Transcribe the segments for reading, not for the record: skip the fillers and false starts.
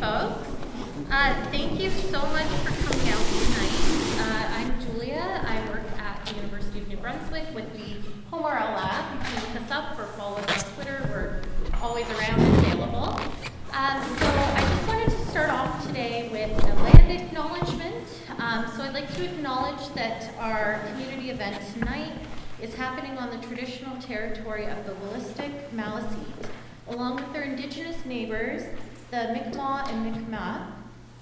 folks. Thank you so much for coming out tonight. I'm Julia. I work at the University of New Brunswick with the Home RL Lab. You can look us up or follow us on Twitter. We're always around and available. So I just wanted to start off today with a land acknowledgement. So I'd like to acknowledge that our community event tonight is happening on the traditional territory of the Willistic Maliseet, along with their indigenous neighbors, the Mi'kmaq and Mi'kmaq.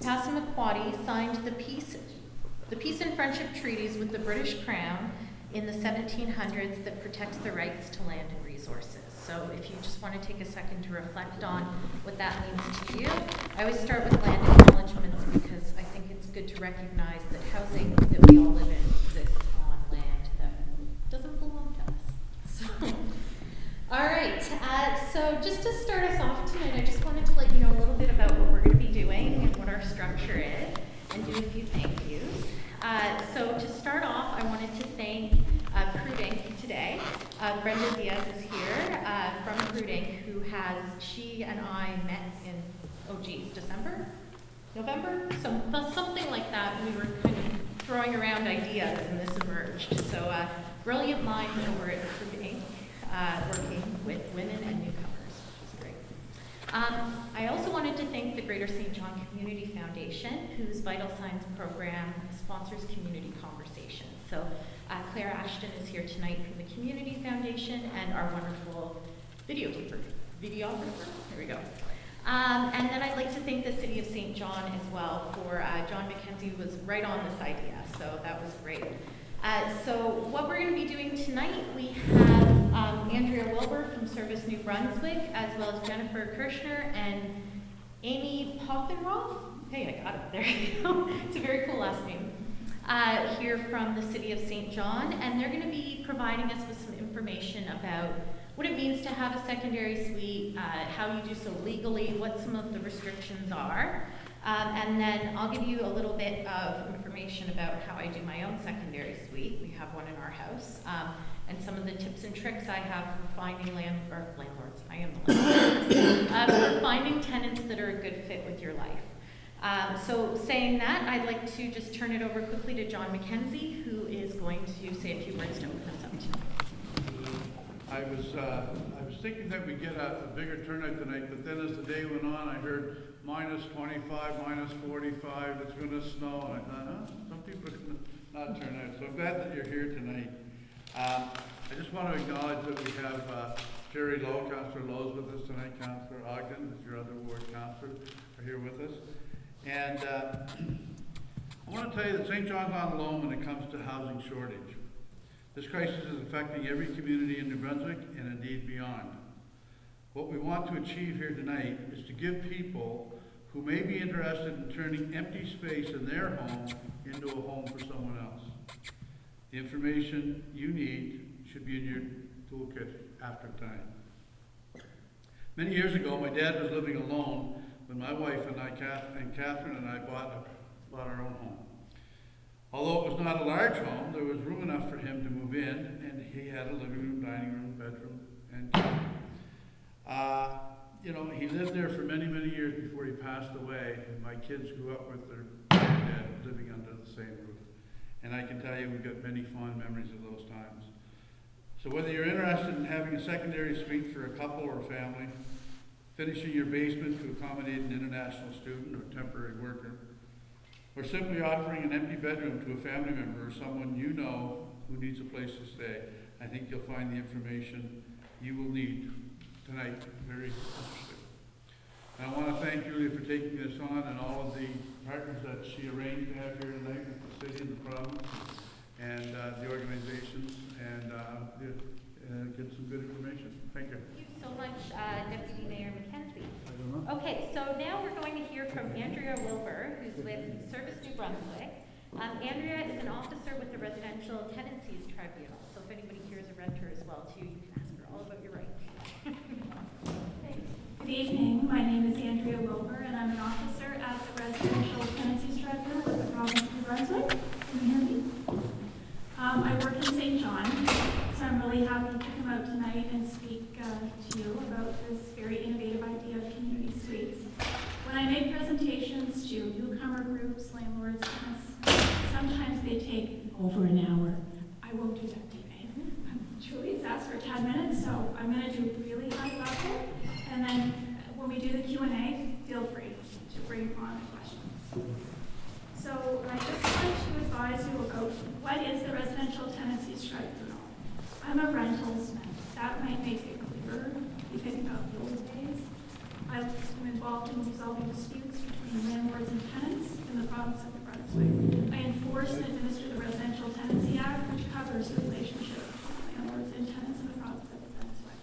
Passamaquoddy signed the peace and friendship treaties with the British Crown in the 1700s that protects the rights to land and resources. So if you just want to take a second to reflect on what that means to you, I always start with land acknowledgements because I think it's good to recognize that housing that we all live in exists on land that doesn't belong to us. So. All right, so just to start us off tonight, I just wanted to let you know a little bit about what we're going to be doing and what our structure is, and do a few thank yous. So to start off, I wanted to thank Prudink today. Brenda Diaz is here from Prudink, she and I met in, December? November? Something like that. We were kind of throwing around ideas and this emerged. So brilliant minds over at Prudink. Working with women and newcomers, which is great. I also wanted to thank the Greater St. John Community Foundation, whose Vital Signs program sponsors community conversations. So Claire Ashton is here tonight from the Community Foundation and our wonderful videographer. There we go. And then I'd like to thank the City of St. John as well for John McKenzie was right on this idea, so that was great. So what we're going to be doing tonight, we have Andrea Wilbur from Service New Brunswick, as well as Jennifer Kirshner and Amy Poffenroth. Hey, I got it. There you go. It's a very cool last name. Here from the City of St. John, and they're going to be providing us with some information about what it means to have a secondary suite, how you do so legally, what some of the restrictions are. And then I'll give you a little bit of information about how I do my own secondary suite. We have one in our house. And some of the tips and tricks I have for finding landlords. I am the landlord. For finding tenants that are a good fit with your life. So saying that, I'd like to just turn it over quickly to John McKenzie, who is going to say a few words to open us up tonight. I was thinking that we'd get a bigger turnout tonight, but then as the day went on, I heard minus 25, minus 45, it's going to snow. And I thought, some people are going to not turn out. So I'm glad that you're here tonight. I just want to acknowledge that we have Jerry Lowe, Councillor Lowe's with us tonight. Councillor Ogden, who's your other ward councillor, are here with us. And I want to tell you that St. John's on the loan when it comes to housing shortage. This crisis is affecting every community in New Brunswick and indeed beyond. What we want to achieve here tonight is to give people who may be interested in turning empty space in their home into a home for someone else. The information you need should be in your toolkit after tonight. Many years ago, my dad was living alone when my wife and Catherine and I bought our own home. Although it was not a large home, there was room enough for him to move in, and he had a living room, dining room, bedroom, and kitchen. He lived there for many, many years before he passed away, and my kids grew up with their dad living under the same roof. And I can tell you we've got many fond memories of those times. So whether you're interested in having a secondary suite for a couple or a family, finishing your basement to accommodate an international student or temporary worker, or simply offering an empty bedroom to a family member or someone you know who needs a place to stay, I think you'll find the information you will need tonight very interesting. And I want to thank Julia for taking this on and all of the partners that she arranged to have here tonight with the city and the province and the organizations and get some good information. Thank you. Thank you so much, Deputy Mayor McKenzie. Okay, so now we're going to hear from Andrea Wilbur, who's with Service New Brunswick. Andrea is an officer with the Residential Tenancies Tribunal, so if anybody here is a renter as well, too, you can ask her all about your rights. Good evening, my name is Andrea Wilbur, and I'm an officer at the Residential Tenancies Tribunal with the province of New Brunswick. Can you hear me? I work in St. John, so I'm really happy to come out tonight and speak to you about this very innovative idea of community suites. When I make presentations to newcomer groups, landlords, tenants, sometimes they take over an hour. I won't do that today. Julie's asked for 10 minutes, so I'm going to do really high level. And then when we do the Q&A, feel free to bring on the questions. So I just want to advise you about what is the Residential Tenancies Tribunal. I'm a rentals. That might make it clearer if you think about the old days. I'm involved in resolving disputes between landlords and tenants in the province of New Brunswick. I enforce and administer the Residential Tenancy Act, which covers the relationship between landlords and tenants in the province of New Brunswick.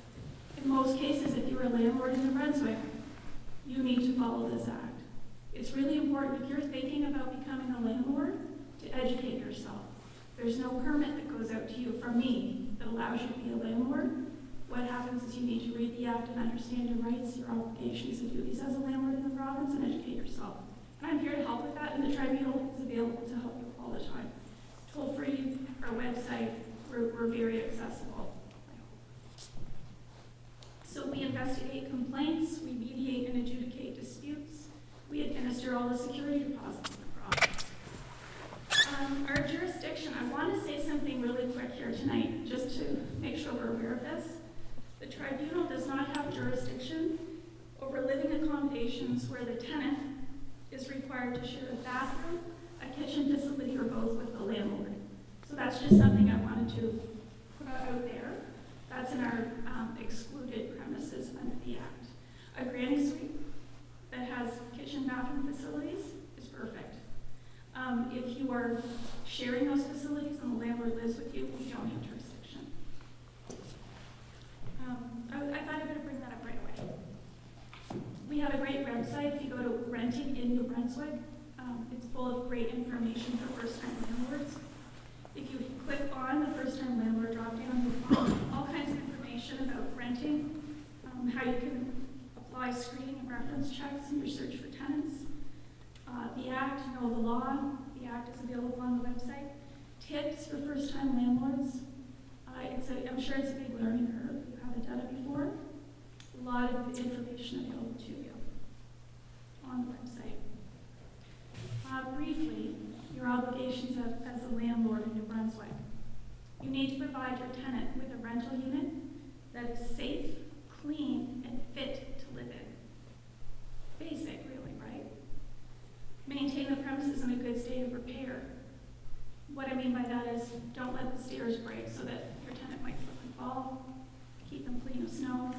In most cases, if you're a landlord in New Brunswick, you need to follow this act. It's really important if you're thinking about becoming a landlord to educate yourself. There's no permit that goes out to you from me that allows you to be a landlord. What happens is you need to read the act and understand your rights, your obligations and duties as a landlord in the province and educate yourself. And I'm here to help with that, and the tribunal is available to help you all the time. Toll free, our website, we're very accessible. So we investigate complaints, we mediate and adjudicate disputes, we administer all the security deposits in the province. Our jurisdiction, I want to say something really quick here tonight, just to make sure we're aware of this. The tribunal does not have jurisdiction over living accommodations where the tenant is required to share a bathroom, a kitchen facility, or both with the landlord. So that's just something I wanted to put out there. That's in our excluded premises under the Act. A granny suite that has kitchen, bathroom facilities is perfect. If you are sharing those facilities and the landlord lives with you, we don't have jurisdiction. I thought I better bring that up right away. We have a great website. If you go to Renting in New Brunswick, it's full of great information for first-time landlords. If you click on the first-time landlord drop-down, you'll find all kinds of information about renting, how you can apply screening and reference checks in your search for tenants. The Act, know the law. The Act is available on the website. Tips for first-time landlords. I'm sure it's a big learning curve if you haven't done it before. A lot of information available to you on the website. Briefly, your obligations as a landlord in New Brunswick. You need to provide your tenant with a rental unit that is safe, clean, and fit to live in. Basic, really, right? Maintain the premises in a good state of repair. What I mean by that is don't let the stairs break so that your tenant might slip and fall. Keep them clean of snow.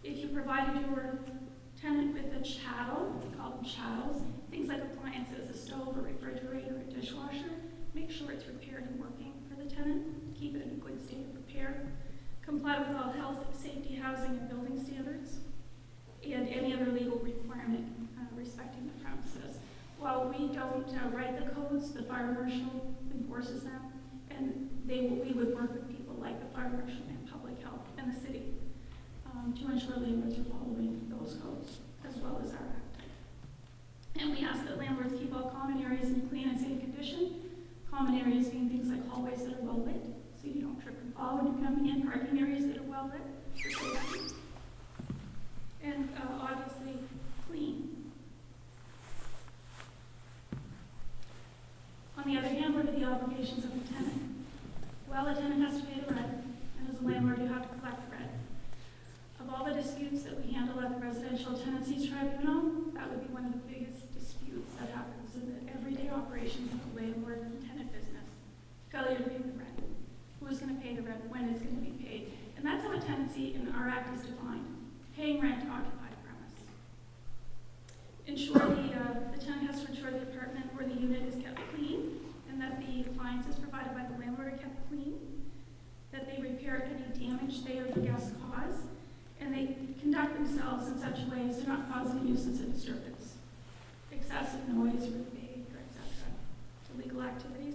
If you provided your tenant with a chattel, we call them chattels, things like appliances, a stove, a refrigerator, a dishwasher, make sure it's repaired and working for the tenant. Keep it in a good state of repair. Comply with all health, safety, housing, and building standards, and any other legal requirement respecting the premises. While we don't write the codes, the fire marshal enforces them, and we would work with people like the fire marshal and public health and the city to ensure landlords are following those codes as well as our act. And we ask that landlords keep all common areas in clean and safe condition. Common areas being things like hallways that are well lit, so you don't trip and fall when you're coming in, parking areas that are well lit for safety, and obviously clean. On the other hand, what are the obligations of the tenant? Well, the tenant has to pay the rent, and as a landlord, you have to collect the rent. Of all the disputes that we handle at the Residential Tenancies Tribunal, that would be one of the biggest disputes that happens in the everyday operations of the landlord and tenant business. Failure to pay the rent. Who's going to pay the rent? When it's going to be paid? And that's how a tenancy in our act is defined. Paying rent to occupy the premise. Ensure the tenant has to ensure the apartment or the unit is kept clean, and that the appliances provided by the landlord are kept clean, that they repair any damage they or the guests cause, and they conduct themselves in such a way as to not cause any nuisance and disturbance, excessive noise, rude behavior, etc. Illegal activities.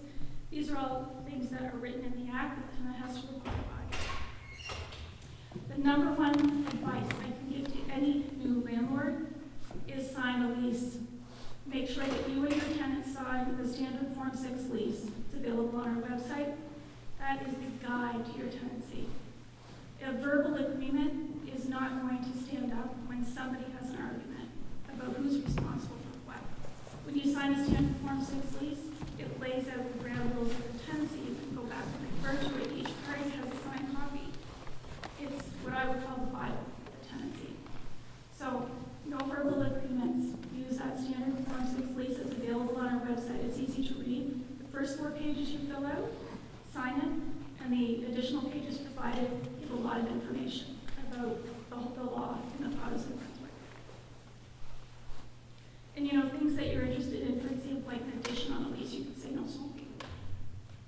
These are all things that are written in the Act that the tenant has to abide by. The number one advice I can give to any new landlord is sign a lease. Make sure that you and your tenant sign the standard Form 6 lease. It's available on our website. That is the guide to your tenancy. A verbal agreement is not going to stand up when somebody has an argument about about who's responsible for what. When you sign a standard Form 6 lease, it lays out the ground rules of the tenancy. You can go back and refer to it. Each party has a signed copy. It's what I would call the Bible of the tenancy. So, no verbal agreements. Use that standard Form 6 lease. It's available on our website. It's easy to read. The first 4 pages you fill out, sign it, and the additional pages provided give a lot of information about the law in the province of New Brunswick. And you know, things that you're interested in, for example, like an addition on a lease, you can say no smoking,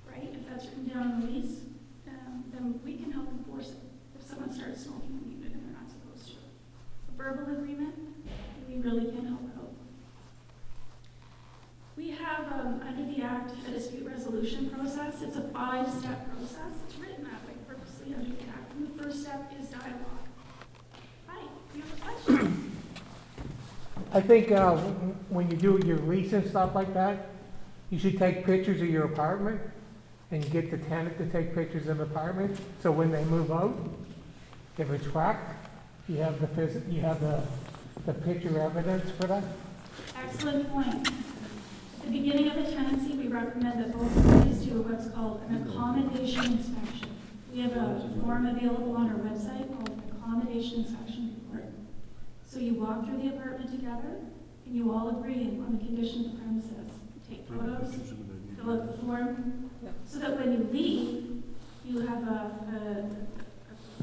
right? If that's written down on the lease, then we can help enforce it if someone starts smoking in the unit and they're not supposed to. A verbal agreement, we really can help out. We have, under the Act, a dispute resolution process. It's a 5-step process. It's written that way purposely under the Act. And the first step is dialogue. Hi, you have a question? I think when you do your lease and stuff like that, you should take pictures of your apartment and get the tenant to take pictures of the apartment. So when they move out, if it's whacked, you have the picture evidence for that. Excellent point. At the beginning of a tenancy, we recommend that both parties do what's called an accommodation inspection. We have a form available on our website called an accommodation inspection report. So you walk through the apartment together, and you all agree on the condition of the premises. Take photos, fill out the form, so that when you leave, you have a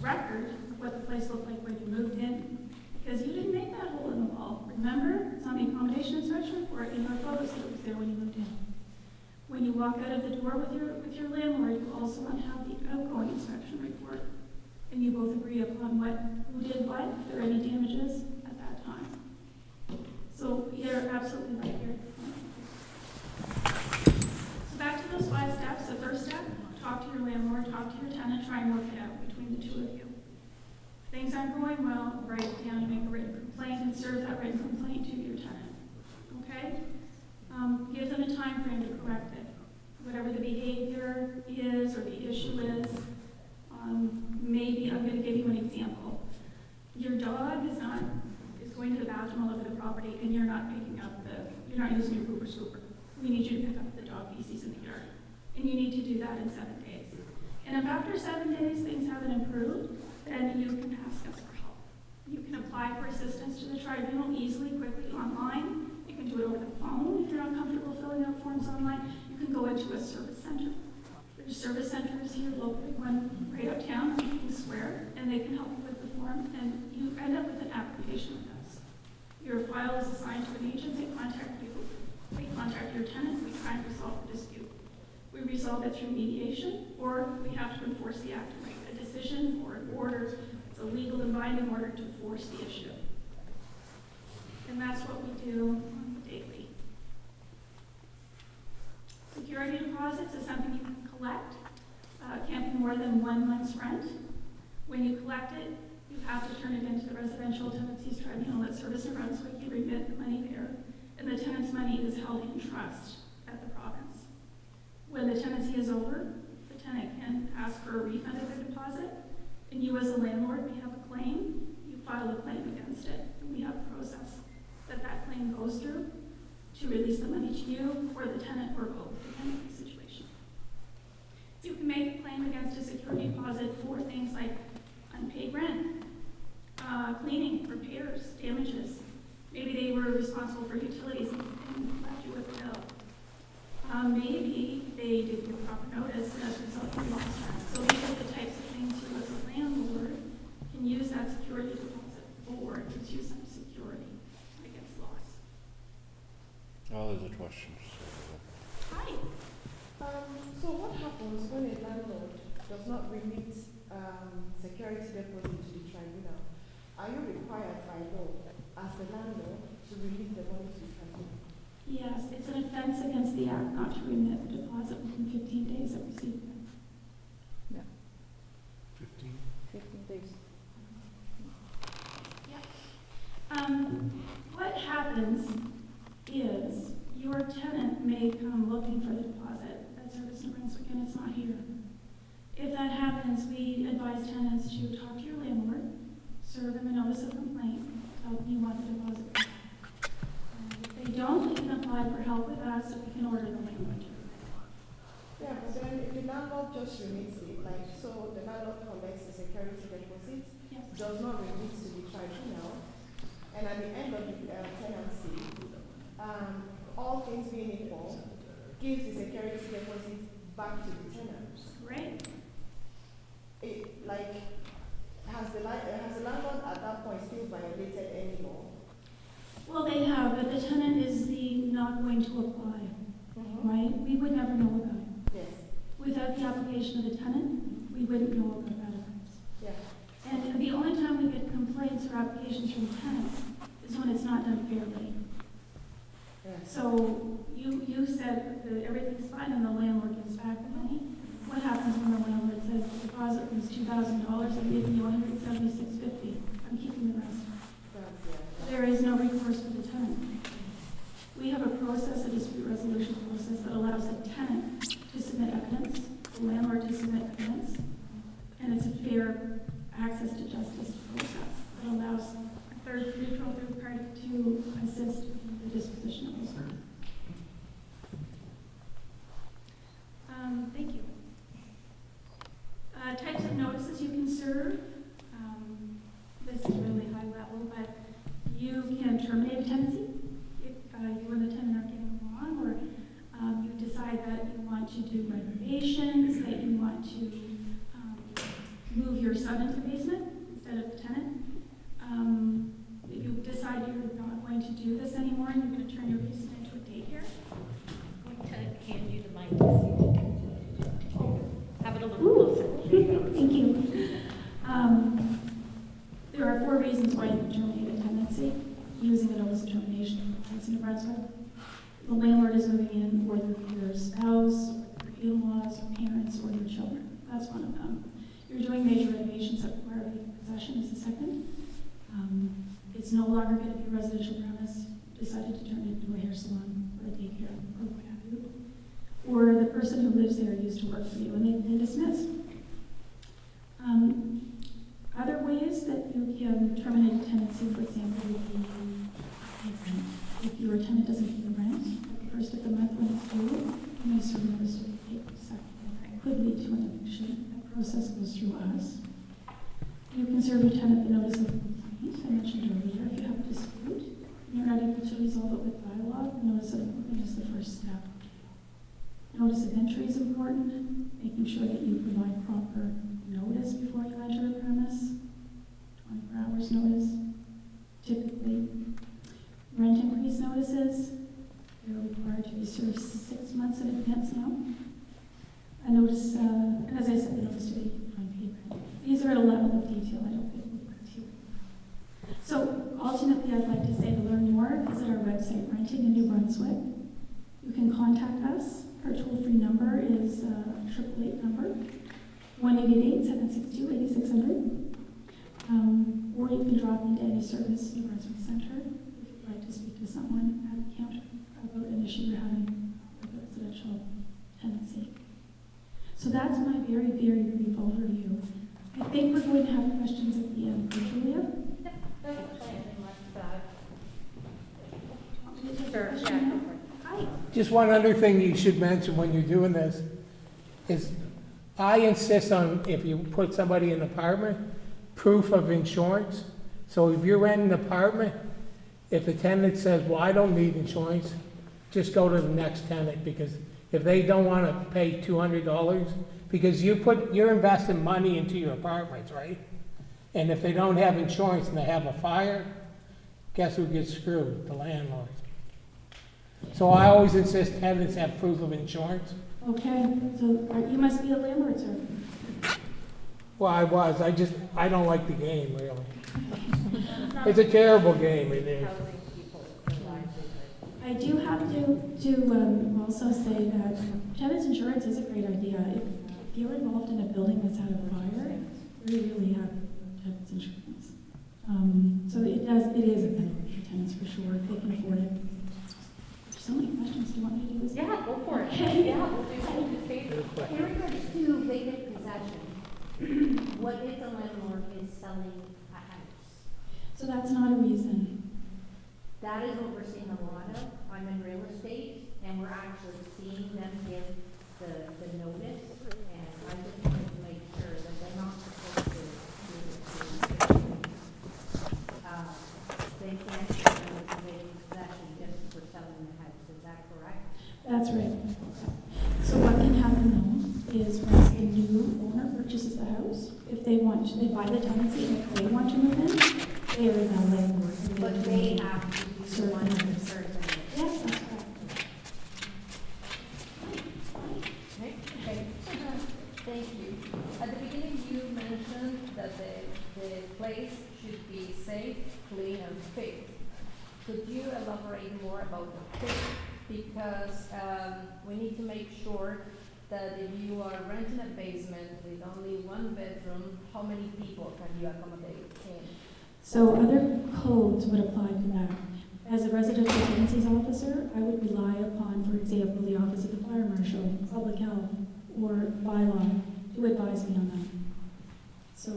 record of what the place looked like when you moved in. Because you didn't make that hole in the wall. Remember, it's on the accommodation inspection report in our photos that was there when you moved in. When you walk out of the door with your landlord, you also want to have the outgoing inspection report. And you both agree upon who did what, if there are any damages at that time. So you're absolutely right here. So back to those 5 steps. The first step, talk to your landlord, talk to your tenant, try and work it out between the 2 of you. If things aren't going well, write it down, make a written complaint, and serve that written complaint to your tenant. Okay? Give them a time frame to correct it. Whatever the behavior is or the issue is. Maybe I'm going to give you an example. Your dog is going to the bathroom all over the property, and you're not using your pooper scooper. We need you to pick up the dog feces in the yard, and you need to do that in 7 days. And if after 7 days things haven't improved, then you can ask us for help. You can apply for assistance to the tribunal easily, quickly, online. You can do it over the phone if you're not comfortable filling out forms online. You can go into a service center. There's service centers here locally, one right uptown, King Square, and they can help you with the form, and you end up with an application with us. Your file is assigned to an agent, they contact you, they contact your tenant, we try and resolve the dispute. We resolve it through mediation, or we have to enforce the act and make a decision or an order. It's a legal and binding order to force the issue. And that's what we do daily. Security deposits is something you can collect. It can't be more than 1 month's rent. When you collect it, you have to turn it into the Residential Tenancies Tribunal at Service New Brunswick. You remit the money there, and the tenant's money is held in trust at the province. When the tenancy is over, the tenant can ask for a refund of their deposit, and you as a landlord may have a claim. You file a claim against it, and we have a process that claim goes through to release the money to you or the tenant or both, depending on the situation. You can make a claim against a security deposit for things like unpaid rent, cleaning, repairs, damages. Maybe they were responsible for utilities and left you with a bill. Maybe they didn't give proper notice and as a result you lost rent. So these are the types of things you as a landlord can use that security deposit for. It gives you some security against loss. Oh, there's a question. Hi. So what happens when a landlord does not remit security deposit to the tribunal? Are you required by law as the landlord to remit the money to the tribunal? Yes, it's an offense against the act not to remit the deposit within 15 days of receiving it. 15 days. What happens is your tenant may come looking for the deposit at Service New Brunswick and it's not here. If that happens, we advise tenants to talk to your landlord, serve them a notice of complaint, tell them you want the deposit back. apply for help with us, so we can order the landlord to. Yeah, but then if the landlord just remits it, like, so the landlord collects the security deposit, Yes. does not remit to the tribunal, and at the end of the tenancy, all things being equal, gives the security deposit back to the tenants. Right? It, like, has the landlord at that point still violated any law? Well, they have, but the tenant is not going to apply, right? We would never know about it. Yes, Without the application of the tenant, we wouldn't know about that offense. yeah. And the only time we get complaints or applications from tenants is when it's not done fairly. Yes. So you said that everything's fine and the landlord gives back the money. What happens when the landlord says the deposit was $2,000, I'm giving you $176.50, I'm keeping the rest? There is no recourse for the tenant. We have a process, a dispute resolution process that allows the tenant to submit evidence, the landlord to submit evidence, and it's a fair access to justice process that allows a neutral third party to assist in the disposition of those funds. Thank you. Types of notices you can serve. This is really high level, but you can terminate a tenancy if you and the tenant are getting along, or you decide that you want to do renovations, that you want to move your son into the basement instead of the tenant. If you decide you're not going to do this anymore and you're going to turn your basement into a daycare. I'm going to hand you the mic to see. Have it a little closer. There you go. Thank you. There are 4 reasons why you can terminate a tenancy using the notice of termination in New Brunswick. The landlord is moving in, or your spouse, or your in-laws, or parents, or your children. That's one of them. You're doing major renovations that require vacant possession is the second. It's no longer going to be a residential premise. Decided to turn it into a hair salon or a daycare or what have you. Or the person who lives there used to work for you and they've been dismissed. Other ways that you can terminate a tenancy, for example, would be pay rent. If your tenant doesn't pay the rent at the first of the month when it's due, you may serve notice to pay the second. That could lead to an eviction. That process goes through us. You can serve your tenant the notice of complaint. I mentioned earlier, if you have a dispute and you're not able to resolve it with dialogue, the notice of complaint is the first step. Notice of entry is important, making sure that you provide proper notice before you enter a premise, 24 hours notice, typically. Rent increase notices, they're required to be served 6 months in advance now. A notice, and as I said, the notice to be unpaid rent. These are at a level of detail I don't think we'll go to. So ultimately, I'd like to say to learn more, visit our website, Renting in New Brunswick. You can contact us. Our toll-free number is 888 number, 1-888-762-8600. Or you can drop into any service New Brunswick Center if you'd like to speak to someone at the counter about an issue you're having with a residential tenancy. So that's my very, very brief overview. I think we're going to have questions at the end. Julia? That's the plan, unless, Want me to take a sure, question yeah, now? go for it. Hi. Just one other thing you should mention when you're doing this is I insist on, if you put somebody in an apartment, proof of insurance. So if you're renting an apartment, if the tenant says, well, I don't need insurance, just go to the next tenant, because if they don't want to pay $200, because you're investing money into your apartments, right? And if they don't have insurance and they have a fire, guess who gets screwed? The landlord. So I always insist tenants have proof of insurance. Okay, so you must be a landlord, sir. Well, I don't like the game, really. It's a terrible game, it is. Housing people is their livelihood. I do have to also say that tenant's insurance is a great idea. If you're involved in a building that's had a fire, we really have tenant's insurance. So it is a benefit for tenants for sure, if they can afford it. There's so many questions. Do you want me to do this? Yeah, go for it. Okay. Yeah, we'll do favor. In regards to vacant possession, what if the landlord is selling a house? So that's not a reason. That is what we're seeing a lot of. I'm in real estate. want, they buy the tenancy, and if they want to move in, they are the landlord. and But can they move in. have to be the Certain one to others. serve them. Yes, that's correct. Okay. Thank you. At the beginning, you mentioned that the place should be safe, clean, and fit. Could you elaborate more about the fit? Because we need to make sure that if you are renting a basement with only one bedroom, how many people can you accommodate in? So other codes would apply to that. As a residential tenancies officer, I would rely upon, for example, the Office of the Fire Marshal, Public Health, or bylaw to advise me on that. So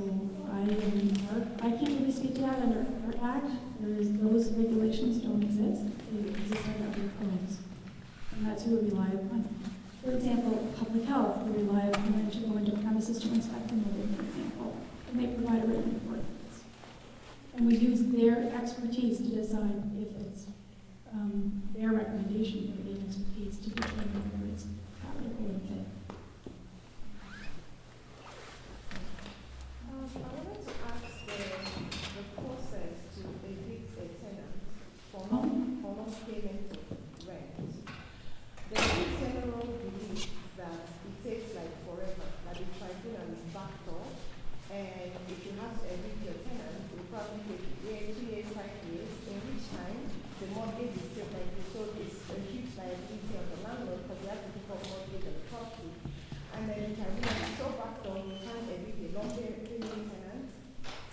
I can't really speak to that under our act. Those regulations don't exist. They exist under other codes. And that's who we rely upon. For example, Public Health, we rely upon them to go into premises to inspect them, for example, and they provide a written report. And we use their expertise to decide if it's their recommendation or their expertise to determine whether it's applicable or fit. I wanted to ask the process to evict a tenant for non-payment of rent. There is a general belief that it takes like forever, that the tribunal is backed up, and if you have to evict your tenant, it will probably take a year, 2 years, 5 years, in which time the mortgage is still like this. So it's a huge liability on the landlord because they have to pick up mortgage on the property. And then the tribunal is so backed up, you can't evict a long-paying tenant.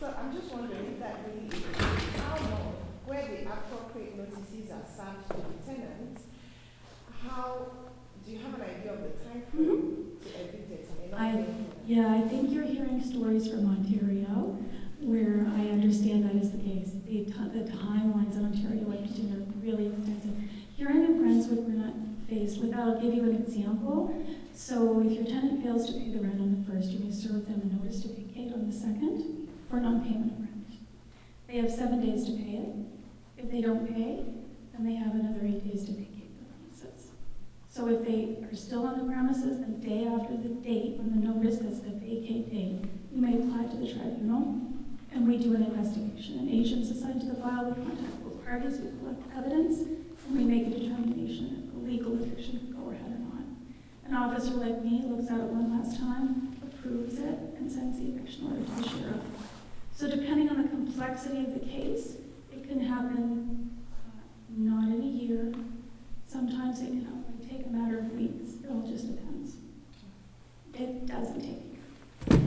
So I'm just wondering if that really is the case. How long, where the appropriate notices are served to the tenant, do you have an idea of the time frame to evict a tenant? Yeah, I think you're hearing stories from Ontario where I understand that is the case. The timelines in Ontario, I understand, are really extensive. Here in Brunswick, we're not faced with that. I'll give you an example. So if your tenant fails to pay the rent on the first, you may serve them a notice to vacate on the second for non-payment of rent. They have 7 days to pay it. If they don't pay, then they have another 8 days to vacate the premises. So if they are still on the premises the day after the date on the notice that's the vacate date, you may apply to the tribunal, and we do an investigation. An agent's assigned to the file, we contact both parties, we collect evidence, and we make a determination if a legal eviction can go ahead or not. An officer like me looks at it one last time, approves it, and sends the eviction order to the sheriff. So depending on the complexity of the case, it can happen not in a year. Sometimes it can only take a matter of weeks. It all just depends. It doesn't take a year.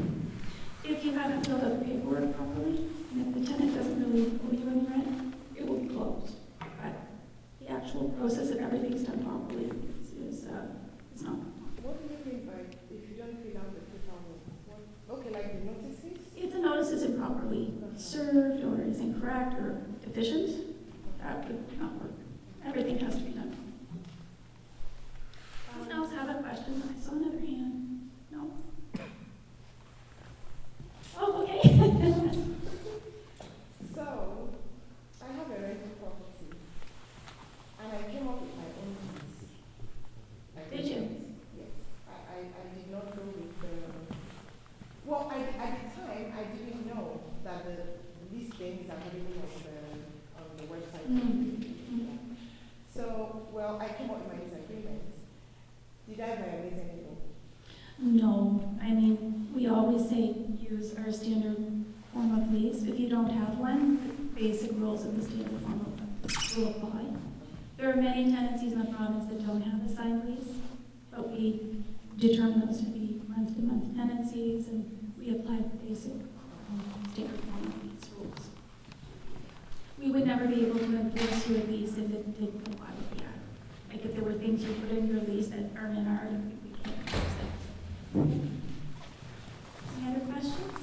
If you haven't filled out the paperwork properly, and if the tenant doesn't really owe you any rent, it will be closed. But the actual process of everything's done properly is it's not. What do you mean by if you don't fill out the paperwork? Okay, like the notices? If the notice is improperly served or is incorrect or deficient, that would not work. Everything has to be done. Someone else have a question? I saw another hand. No? Oh, okay. So, I have a rental property, and I came up with my own lease. Did you? Yes. I did not go with the, well, at the time, I didn't know that the lease thing is available on the website. Mm. So, well, I came up with my lease agreement. Did I violate any law? No. I mean, we always say use our standard form of lease. If you don't have one, the basic rules of the standard form of lease will apply. There are many tenancies in the province that don't have a signed lease, but we determine those to be month-to-month tenancies, and we apply the basic standard form of lease rules. We would never be able to enforce your lease if it didn't comply with the act. Like if there were things you put in your lease that aren't in our, we can't enforce that. Any other questions?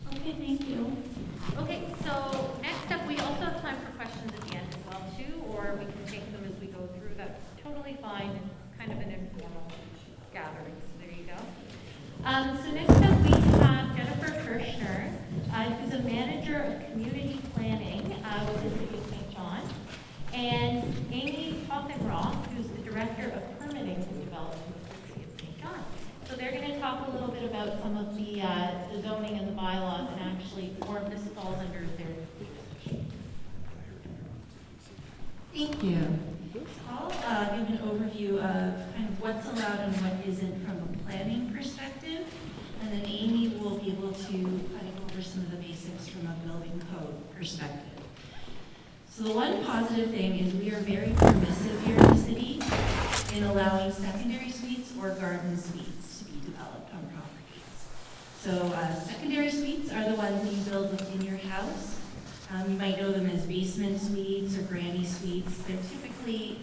Okay, thank you. Okay, so next up, we also have time for questions at the end as well too, or we can take them as we go through. That's totally fine. It's kind of an informal gathering, so there you go. So next up, we have Jennifer Kirschner, who's a manager of community planning with the City of St. John, and Amy Hockenroth, who's the director of permitting and development with the City of St. John. So they're going to talk a little bit about some of the zoning Thank you. So I'll give an overview of kind of what's allowed and what isn't from a planning perspective, and then Amy will be able to kind of go over some of the basics from a building code perspective. So the one positive thing is we are very permissive here in the city in allowing secondary suites or garden suites to be developed on properties. So secondary suites are the ones that you build within your house. You might know them as basement suites or granny suites. They're typically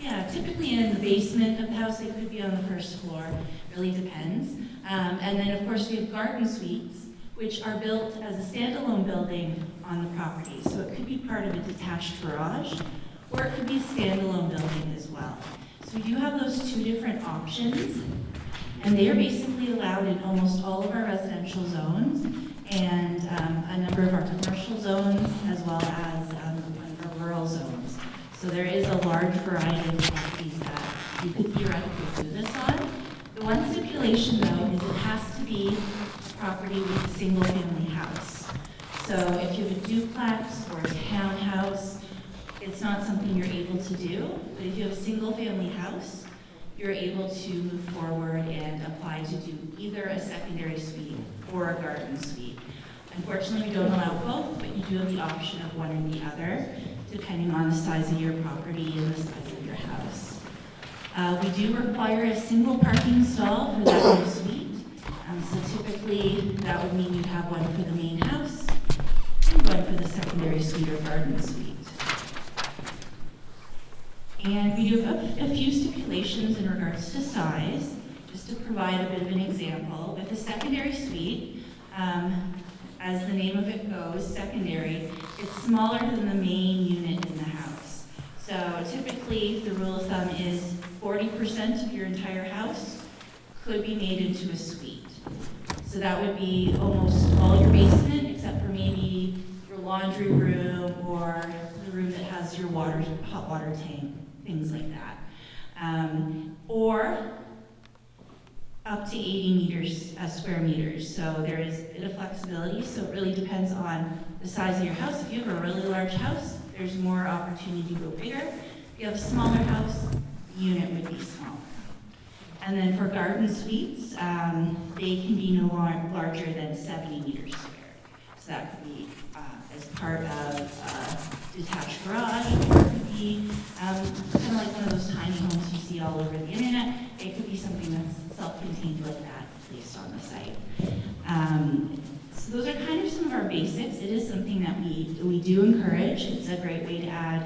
in the basement of the house. They could be on the first floor. Really depends. And then, of course, we have garden suites, which are built as a standalone building on the property. So it could be part of a detached garage, or it could be a standalone building as well. So we do have those two different options, and they are basically allowed in almost all of our residential zones and a number of our commercial zones, as well as our rural zones. So there is a large variety of properties that you could theoretically do this on. The one stipulation, though, is it has to be a property with a single-family house. So if you have a duplex or a townhouse, it's not something you're able to do. But if you have a single-family house, you're able to move forward and apply to do either a secondary suite or a garden suite. Unfortunately, we don't allow both, but you do have the option of one or the other, depending on the size of your property and the size of your house. We do require a single parking stall for that new suite. So typically, that would mean you'd have one for the main house and one for the secondary suite or garden suite. And we do have a few stipulations in regards to size, just to provide a bit of an example. With a secondary suite, as the name of it goes, secondary, it's smaller than the main unit in the house. So typically, the rule of thumb is 40% of your entire house could be made into a suite. So that would be almost all your basement, except for maybe your laundry room or the room that has your hot water tank, things like that. Or up to 80 meters, square meters. So there is a bit of flexibility, so it really depends on the size of your house. If you have a really large house, there's more opportunity to go bigger. If you have a smaller house, the unit would be smaller. And then for garden suites, they can be no larger than 70 meters square. So that could be as part of a detached garage, or it could be kind of like one of those tiny homes you see all over the internet. It could be something that's self-contained like that, placed on the site. So those are kind of some of our basics. It is something that we do encourage. It's a great way to add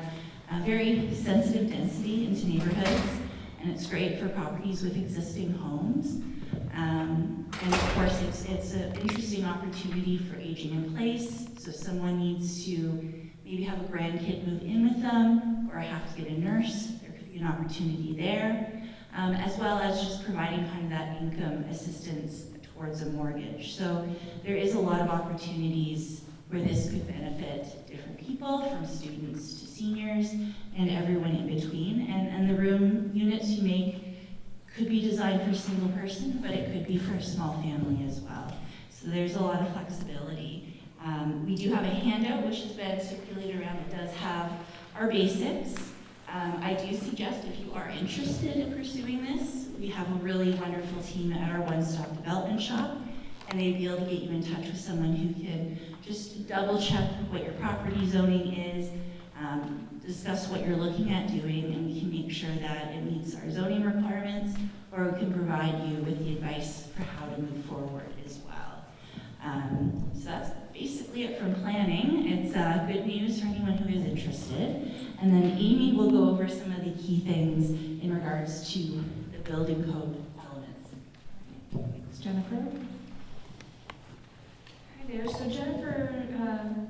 very sensitive density into neighborhoods, and it's great for properties with existing homes. And of course, it's an interesting opportunity for aging in place. So if someone needs to maybe have a grandkid move in with them, or have to get a nurse, there could be an opportunity there, as well as just providing kind of that income assistance towards a mortgage. So there is a lot of opportunities where this could benefit different people, from students to seniors, and everyone in between. And the room units you make could be designed for a single person, but it could be for a small family as well. So there's a lot of flexibility. We do have a handout which has been circulated around. It does have our basics. I do suggest, if you are interested in pursuing this, we have a really wonderful team at our one-stop development shop, and they'd be able to get you in touch with someone who can just double check what your property zoning is, discuss what you're looking at doing, and we can make sure that it meets our zoning requirements, or we can provide you with the advice for how to move forward as well. So that's basically it from planning. It's good news for anyone who is interested. And then Amy will go over some of the key things in regards to the building code elements. Thanks, Jennifer. Hi there. So Jennifer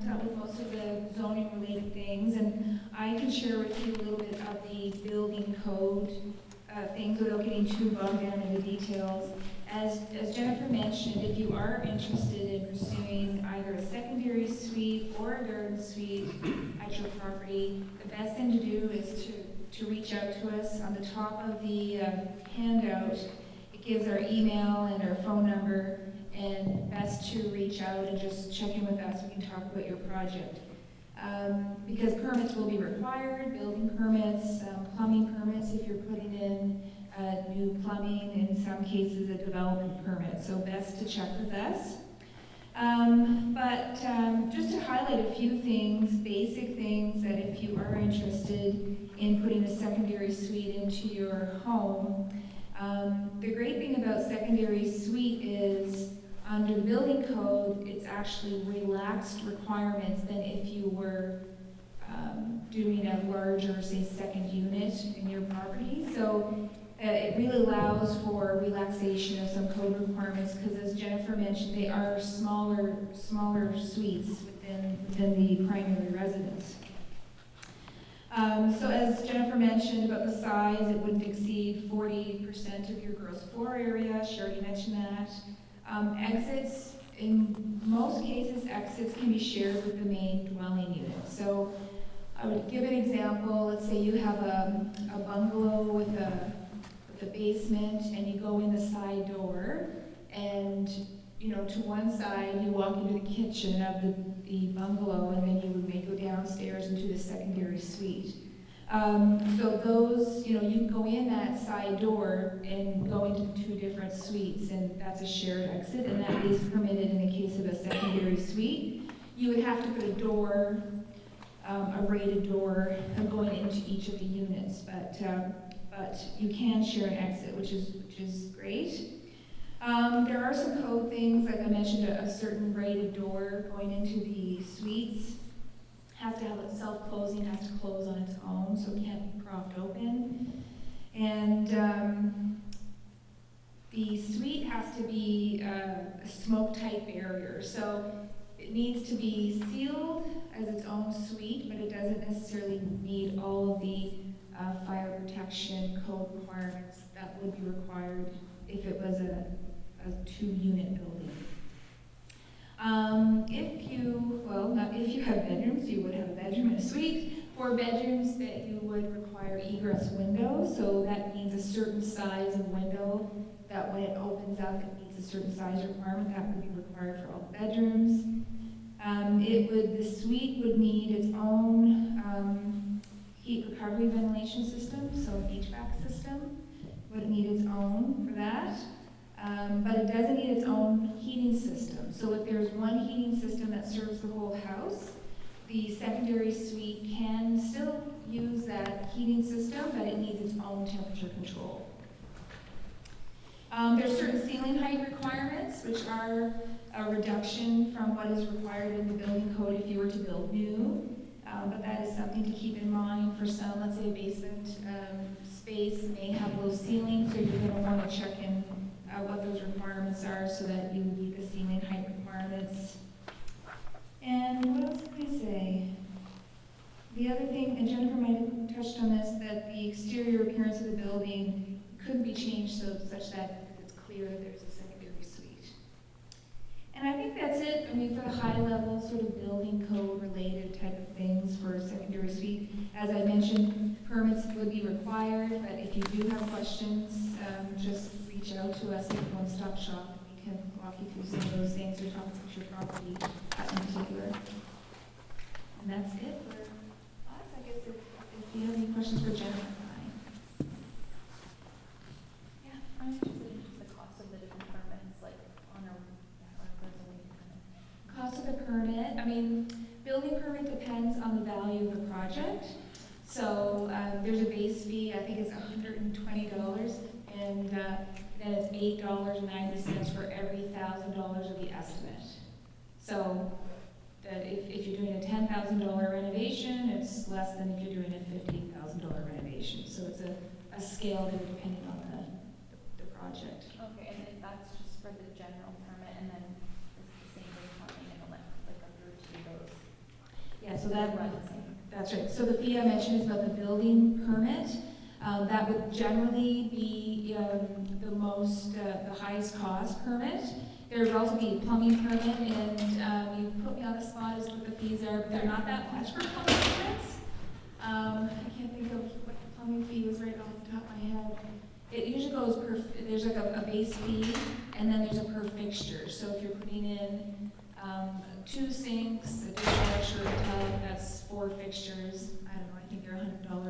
dealt with most of the zoning related things, and I can share with you a little bit of the building code things without getting too bogged down in the details. As Jennifer mentioned, if you are interested in pursuing either a secondary suite or a garden suite at your property, the best thing to do is to reach out to us. On the top of the handout, it gives our email and our phone number, and best to reach out and just check in with us. We can talk about your project. because permits will be required, building permits, plumbing permits if you're putting in new plumbing, in some cases a development permit, so best to check with us. But just to highlight a few things, basic things, that if you are interested in putting a secondary suite into your home, the great thing about secondary suite is under the building code, it's actually relaxed requirements than if you were doing a larger, say, second unit in your property. So it really allows for relaxation of some code requirements, because as Jennifer mentioned, they are smaller suites within the primary residence. So as Jennifer mentioned about the size, it wouldn't exceed 40% of your gross floor area. She already mentioned that. Exits, in most cases, exits can be shared with the main dwelling unit. So I would give an example. Let's say you have a bungalow with a basement, and you go in the side door, and to one side you walk into the kitchen of the bungalow, and then you may go downstairs into the secondary suite. So those, you can go in that side door and go into 2 different suites, and that's a shared exit, and that is permitted in the case of a secondary suite. You would have to put a door, a rated door, going into each of the units, but you can share an exit, which is great. There are some code things, like I mentioned, a certain rated door going into the suites has to have it self-closing, has to close on its own, so it can't be propped open. And the suite has to be a smoke-tight barrier, so it needs to be sealed as its own suite, but it doesn't necessarily need all of the fire protection code requirements that would be required if it was a 2-unit building. If you have bedrooms, you would have a bedroom and a suite. For bedrooms, that you would require egress windows, so that means a certain size of window, that when it opens up, it meets a certain size requirement. That would be required for all bedrooms. The suite would need its own heat recovery ventilation system, so an HVAC system would need its own for that. But it doesn't need its own heating system. So if there's one heating system that serves the whole house, the secondary suite can still use that heating system, but it needs its own temperature control. There's certain ceiling height requirements, which are a reduction from what is required in the building code if you were to build new. But that is something to keep in mind for some. Let's say a basement space may have low ceilings, so you're going to want to check in what those requirements are so that you meet the ceiling height requirements. And what else can I say? The other thing, and Jennifer might have touched on this, that the exterior appearance of the building could be changed such that it's clear that there's a secondary suite. And I think that's it. I mean, for the high level sort of building code related type of things for a secondary suite. As I mentioned, permits would be required, but if you do have questions, just reach out to us at One Stop Shop. We can walk you through some of those things or talk about your property in particular. And that's it for us. I guess if you have any questions for Jennifer. Yeah, I'm interested in just the cost of the different permits, like on a, or if there's a way to kind of. Cost of the permit, I mean, building permit depends on the value of the project. So there's a base fee, I think it's $120, and then it's $8.90 for every $1,000 of the estimate. So that if you're doing a $10,000 renovation, it's less than if you're doing a $15,000 renovation. So it's a scale there depending on the project. Okay, and if that's just for the general permit, and then it's the same for plumbing and like a group to those. Yeah, so that run the same. That's right. So the fee I mentioned is about the building permit. That would generally be the highest cost permit. There would also be a plumbing permit, and you put me on the spot as to what the fees are, but they're not that much for plumbing permits. I can't think of what the plumbing fee was right off the top of my head. It usually goes there's like a base fee, and then there's a per fixture. So if you're putting in 2 sinks, a dishwasher, a tub, that's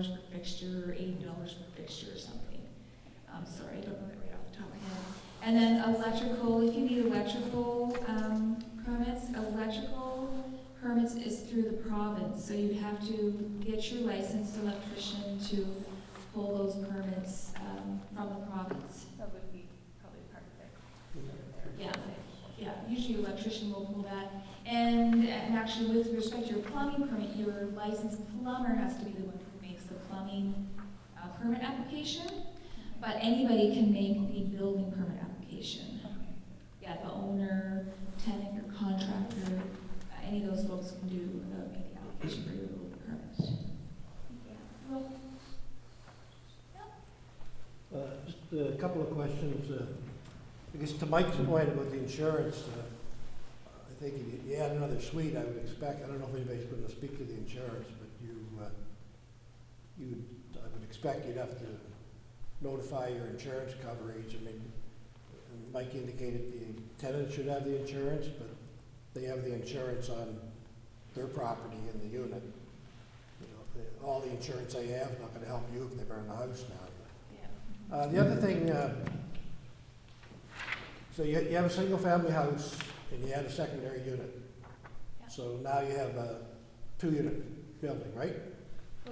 per fixture, or $80 per fixture or something. Sorry, I don't know that right off the top of my head. And then electrical, if you need electrical permits is through the province, so you'd have to get your licensed electrician to pull those permits from the province. That would be probably part of it. Yeah, yeah, usually your electrician will pull that. And actually with respect to your plumbing permit, your licensed plumber has to be the one who makes the plumbing permit application, but anybody can make the building permit application. Yeah, the owner, tenant, or contractor, any of those folks can make the application for your building permit. Just a couple of questions. I guess to Mike's point about the insurance, I think if you add another suite, I would expect, I don't know if anybody's going to speak to the insurance, but I would expect you'd have to notify your insurance coverage. I mean, Mike indicated the tenant should have the insurance, but they have the insurance on their property in the unit. You know, all the insurance they have is not going to help you if they burn the house down. The other thing, so you have a single-family house and you add a secondary unit. Yeah. So now you have a 2-unit building, right?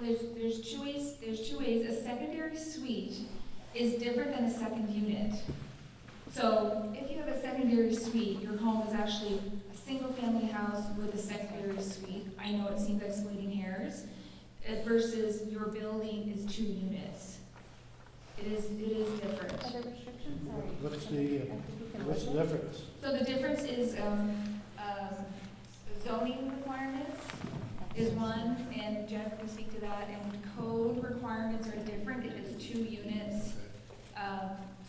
Well, there's two ways. There's two ways. A secondary suite is different than a second unit. So if you have a secondary suite, your home is actually a single-family house with a secondary suite. I know it seems like splitting hairs, versus your building is 2 units. It is different. Are there restrictions? What's the difference? So the difference is zoning requirements is one, and Jeff can speak to that, and code requirements are different if it's 2 units.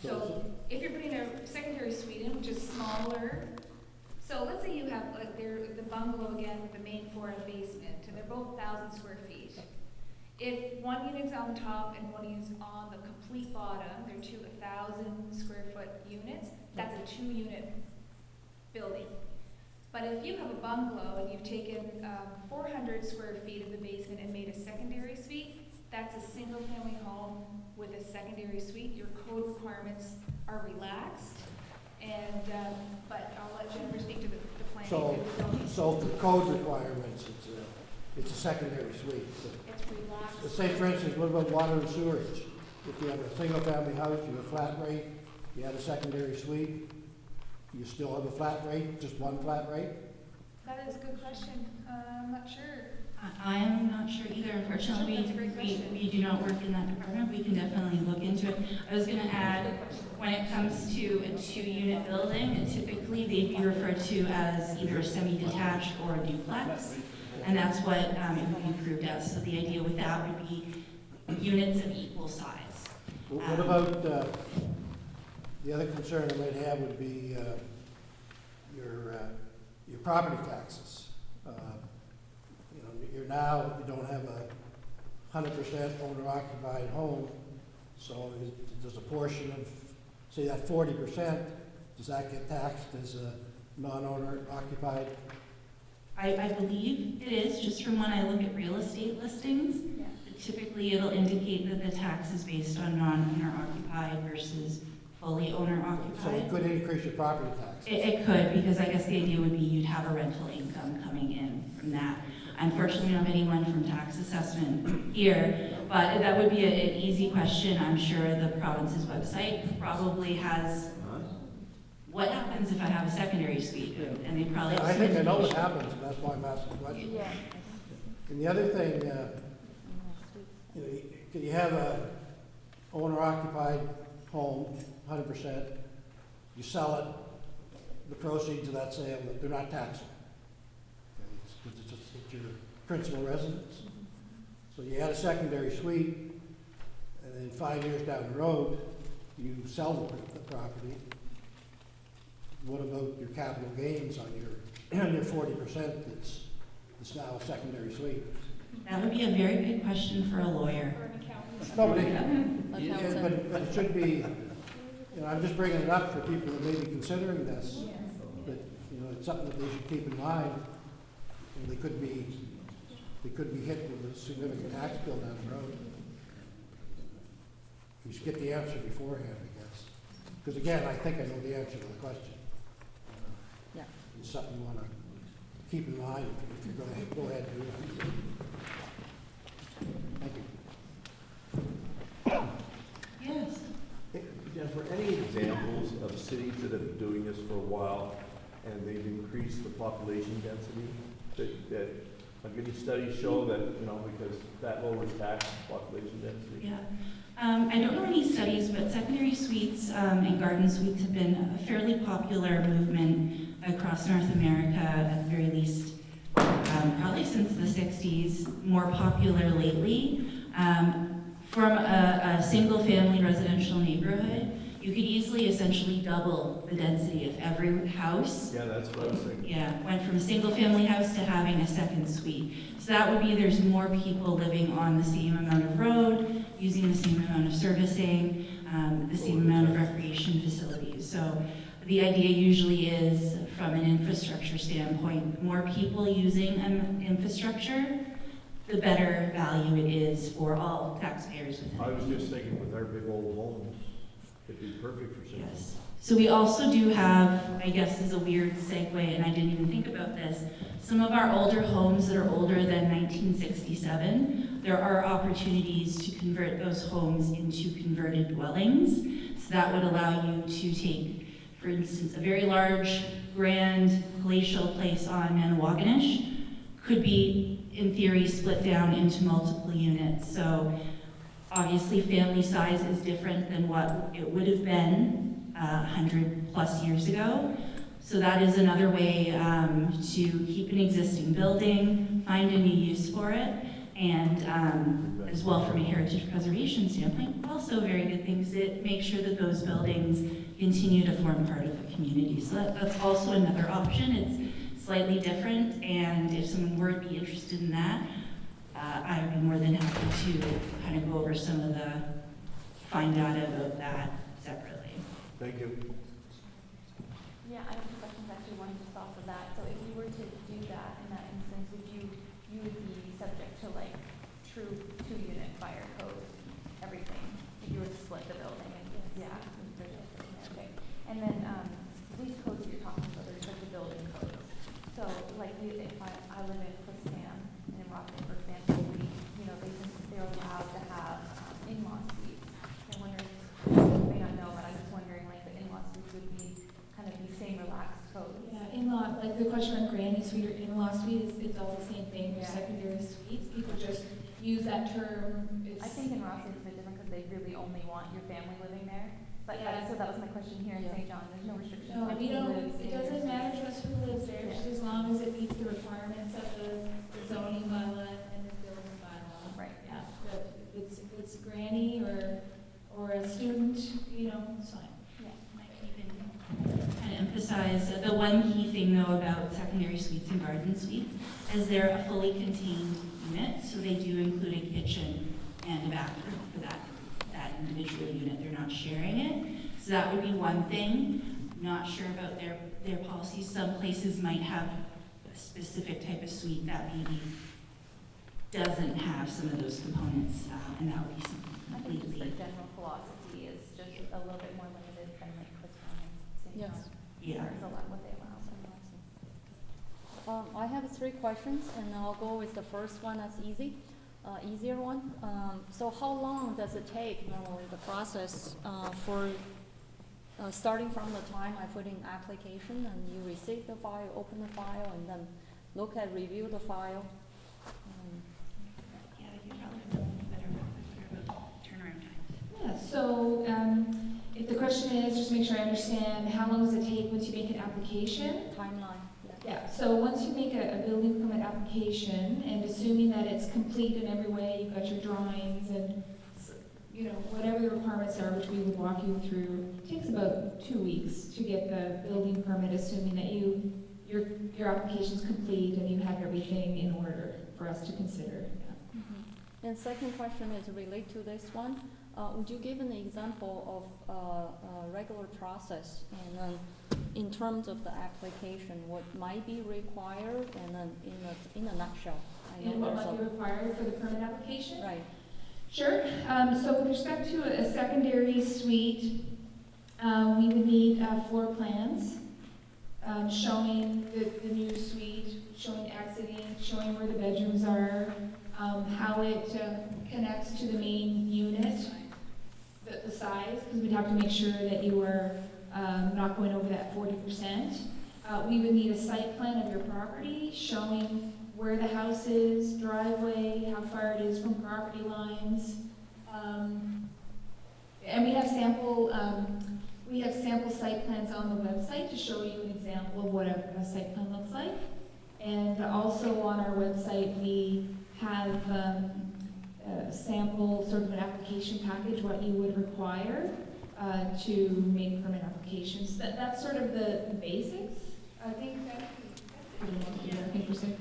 So if you're putting a secondary suite in, which is smaller, so let's say you have the bungalow again with the main floor and basement, and they're both 1,000 square feet. If one unit's on the top and one unit's on the complete bottom, they're 1,000 square foot units, that's a 2-unit building. But if you have a bungalow and you've taken 400 square feet of the basement and made a secondary suite, that's a single-family home with a secondary suite. Your code requirements are relaxed, and but I'll let Jennifer speak to the plan. So for code requirements, it's a secondary suite. It's relaxed. Say, for instance, what about water and sewerage? If you have a single-family house, you have a flat rate, you add a secondary suite, you still have a flat rate, just one flat rate? That is a good question. I'm not sure. I am not sure either. Unfortunately, That's a great question. we do not work in that department. We can definitely look into it. I was going to add, when it comes to a 2-unit building, typically they'd be referred to as either a semi-detached or a duplex, and that's what it would be approved as. So the idea with that would be units of equal size. What about, the other concern I might have would be your property taxes. You don't have a 100% owner-occupied home, so there's a portion of, say that 40%, does that get taxed as a non-owner occupied? I believe it is, just from when I look at real estate listings. Yeah. Typically, it'll indicate that the tax is based on non-owner occupied versus fully owner So it occupied. could increase your property taxes. It could, because I guess the idea would be you'd have a rental income coming in from that. Unfortunately, we don't have anyone from tax assessment here, but that would be an easy question. I'm sure the province's website probably has, what happens if I have a secondary suite? And they probably have I some think I know what information. happens, and that's why I'm asking the question. Yeah. And the other thing, you have a owner-occupied home, 100%, you sell it, the proceeds of that sale, they're not taxable. Okay, it's your principal residence. So you add a secondary suite, and then 5 years down the road, you sell the property. What about your capital gains on your 40% that's now a secondary suite? That would be a very good question for a lawyer. Or an accountant. No, but it should be, I'm just bringing it up for people that may be considering this, that, it's something that they should keep in mind, and they could be hit with a significant tax bill down the road. You should get the answer beforehand, I guess. Because again, I think I know the answer to the question. Yeah. It's something you want to keep in mind if you're going to go ahead and do that. Thank you. Yes. Hey, Jennifer, any examples of cities that have been doing this for a while and they've increased the population density? That like any studies show that, you know, because that lowers tax population density? Yeah. I don't know any studies, but secondary suites and garden suites have been a fairly popular movement across North America, at the very least, probably since the 60s, more popular lately. From a single-family residential neighborhood, you could easily essentially double the density of every house. Yeah, that's what I was thinking. Yeah, went from a single-family house to having a second suite. So that would be there's more people living on the same amount of road, using the same amount of servicing, the same amount of recreation facilities. So the idea usually is, from an infrastructure standpoint, more people using infrastructure, the better value it is for all taxpayers within the I was community. just thinking with our big old homes, it'd be perfect for cities. Yes. So we also do have, I guess is a weird segue, and I didn't even think about this, some of our older homes that are older than 1967, there are opportunities to convert those homes into converted dwellings. So that would allow you to take, for instance, a very large, grand, palatial place on Manawaganish could be, in theory, split down into multiple units. So obviously, family size is different than what it would have been 100 plus years ago. So that is another way to keep an existing building, find a new use for it, and as well from a heritage preservation standpoint, also very good things that make sure that those buildings continue to form part of the community. So that's also another option. It's slightly different, and if someone were to be interested in that, I would be more than happy to kind of go over some of the fine data about that separately. Thank you. Yeah, I have two questions actually, one just off of that. So if you were to do that in that instance, would you would be subject to like true 2-unit fire code, everything, if you were to split the building? And yeah, okay. And then these codes you're talking about, there's like the building codes. So like if I live in Clifton and in Rockland, for example, they're allowed to have in-law suites. I wonder, you may not know, but I'm just wondering, like, the in-law suites would be kind of the same relaxed codes. Yeah, in-law, like the question on granny suite or in-law suite, it's all the same thing, Yeah. with secondary suites. People just use that term. I think in Ross it's a bit different because they really only want your family living there. But Yeah. so that was my question here in Yeah. St. John. There's no restriction No, on we who don't, lives it in your doesn't suite. matter to us who lives there, just as long as it meets the requirements of the zoning bylaw and the building bylaw. Right. Yeah, but if it's a granny or a student, you know, it's fine. Yeah. Might even kind of emphasize the one key thing though about secondary suites and garden suites is they're a fully contained unit, so they do include a kitchen and a bathroom for that individual unit. They're not sharing it. So that would be one thing. Not sure about their policies. Some places might have a specific type of suite that maybe doesn't have some of those components, and that would be something I think just completely. the general philosophy is just a little bit more limited than like Clifton and St. Yes. John. Yeah. There's a lot what they allow. I have 3 questions, and I'll go with the first one that's easier one. So how long does it take normally, the process, for starting from the time I put in application and you receive the file, open the file, and then review the file? Yeah, you probably have a better about turnaround time. Yeah, so if the question is, just make sure I understand, how long does it take once you make an application? Timeline, yeah. Yeah, so once you make a building permit application, and assuming that it's complete in every way, you've got your drawings and, you know, whatever the requirements are, which we would walk you through, it takes about 2 weeks to get the building permit, assuming that your application's complete and you have everything in order for us to consider. Yeah. Mm-hmm. And second question is related to this one. Would you give an example of a regular process, and then in terms of the application, what might be required, and then in a nutshell? I know And what there's might be required for the permit application? Right. Sure. So with respect to a secondary suite, we would need floor plans showing the new suite, showing exiting, showing where the bedrooms are, how it connects to the main unit, the size, because we'd have to make sure that you are not going over that 40%. We would need a site plan of your property showing where the house is, driveway, how far it is from property lines. And we have sample site plans on the website to show you an example of what a site plan looks like. And also on our website, we have a sample, sort of an application package, what you would require to make permit applications. That's sort of the basics. I think that's interesting.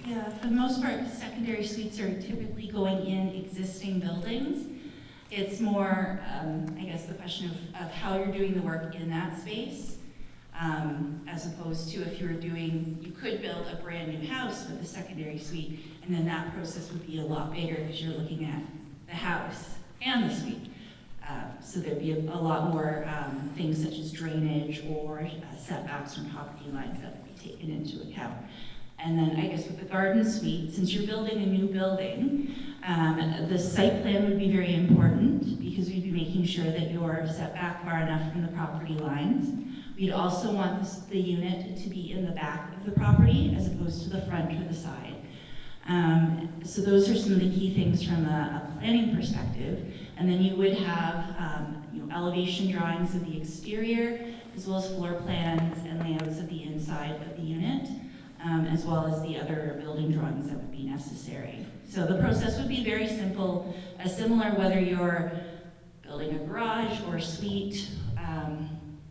Yeah, for the most part, secondary suites are typically going in existing buildings. It's more, I guess, the question of how you're doing the work in that space, as opposed to if you could build a brand new house with a secondary suite, and then that process would be a lot bigger because you're looking at the house and the suite. So there'd be a lot more things such as drainage or setbacks from property lines that would be taken into account. And then I guess with the garden suite, since you're building a new building, the site plan would be very important because we'd be making sure that you're set back far enough from the property lines. We'd also want the unit to be in the back of the property as opposed to the front or the side. So those are some of the key things from a planning perspective. And then you would have elevation drawings of the exterior, as well as floor plans and layouts of the inside of the unit, as well as the other building drawings that would be necessary. So the process would be very simple, similar whether you're building a garage or a suite.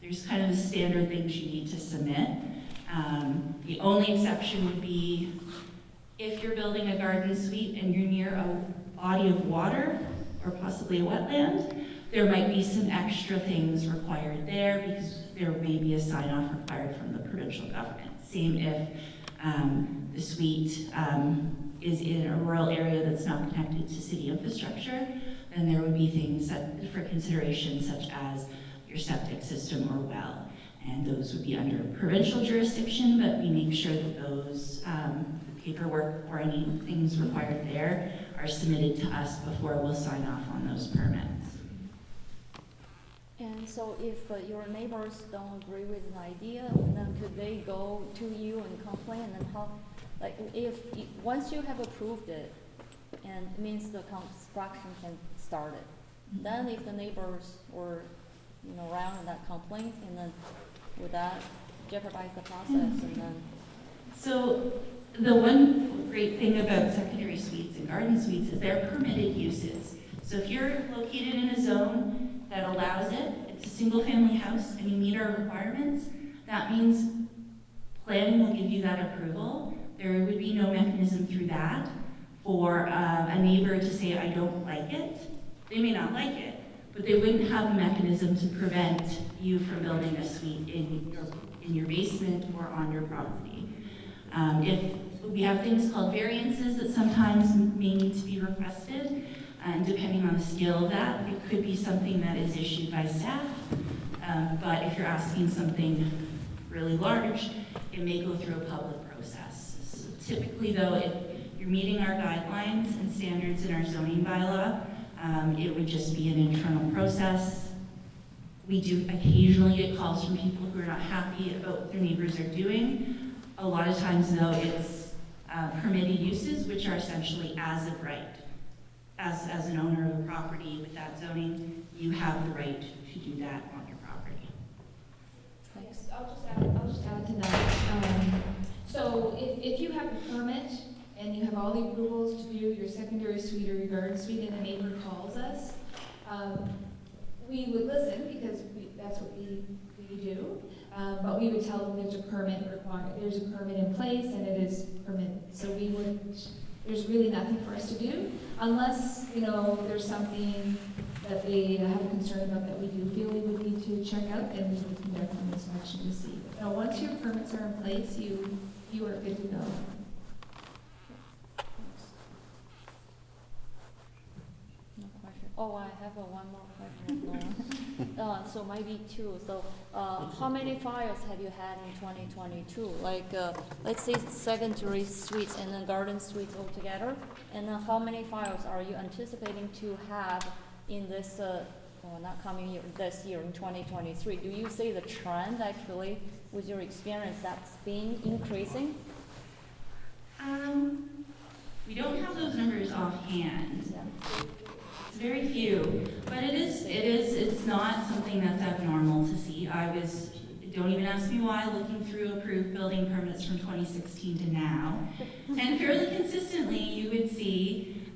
There's kind of the standard things you need to submit. The only exception would be if you're building a garden suite and you're near a body of water or possibly a wetland, there might be some extra things required there because there may be a sign-off required from the provincial government. Same if the suite is in a rural area that's not connected to city infrastructure, then there would be things for consideration such as your septic system or well. And those would be under provincial jurisdiction, but we make sure that those paperwork or any things required there are submitted to us before we'll sign off on those permits. And so if your neighbors don't agree with an idea, then could they go to you and complain? And how, like, once you have approved it, and it means the construction can start it. Then if the neighbors were, around and that complaint, and then would that jeopardize the process? And then So the one great thing about secondary suites and garden suites is they're permitted uses. So if you're located in a zone that allows it, it's a single family house and you meet our requirements, that means planning will give you that approval. There would be no mechanism through that for a neighbor to say, I don't like it. They may not like it, but they wouldn't have a mechanism to prevent you from building a suite in your basement or on your property. If we have things called variances that sometimes may need to be requested, and depending on the scale of that, it could be something that is issued by staff. But if you're asking something really large, it may go through a public process. So typically, though, if you're meeting our guidelines and standards in our zoning bylaw, it would just be an internal process. We do occasionally get calls from people who are not happy about what their neighbors are doing. A lot of times, though, it's permitted uses, which are essentially as of right. As an owner of a property with that zoning, you have the right to do that on your property. Yes, I'll just add to that. So if you have a permit and you have all the approvals to do your secondary suite or your garden suite and a neighbor calls us, we would listen because that's what we do. But we would tell them there's a permit required, there's a permit in place and it is permitted. So there's really nothing for us to do unless, there's something that they have a concern about that we do feel we would need to check out, then we would conduct an inspection to see. But once your permits are in place, you are good to go. Oh, I have one more question. So maybe two. So, how many fires have you had in 2022? Like, let's say secondary suites and then garden suites all together. And then how many fires are you anticipating to have in this, not coming year, this year in 2023? Do you see the trend actually with your experience that's been increasing? We don't have those numbers offhand. Yeah. It's very few, but it's not something that's abnormal to see. Don't even ask me why, looking through approved building permits from 2016 to now. And fairly consistently, you would see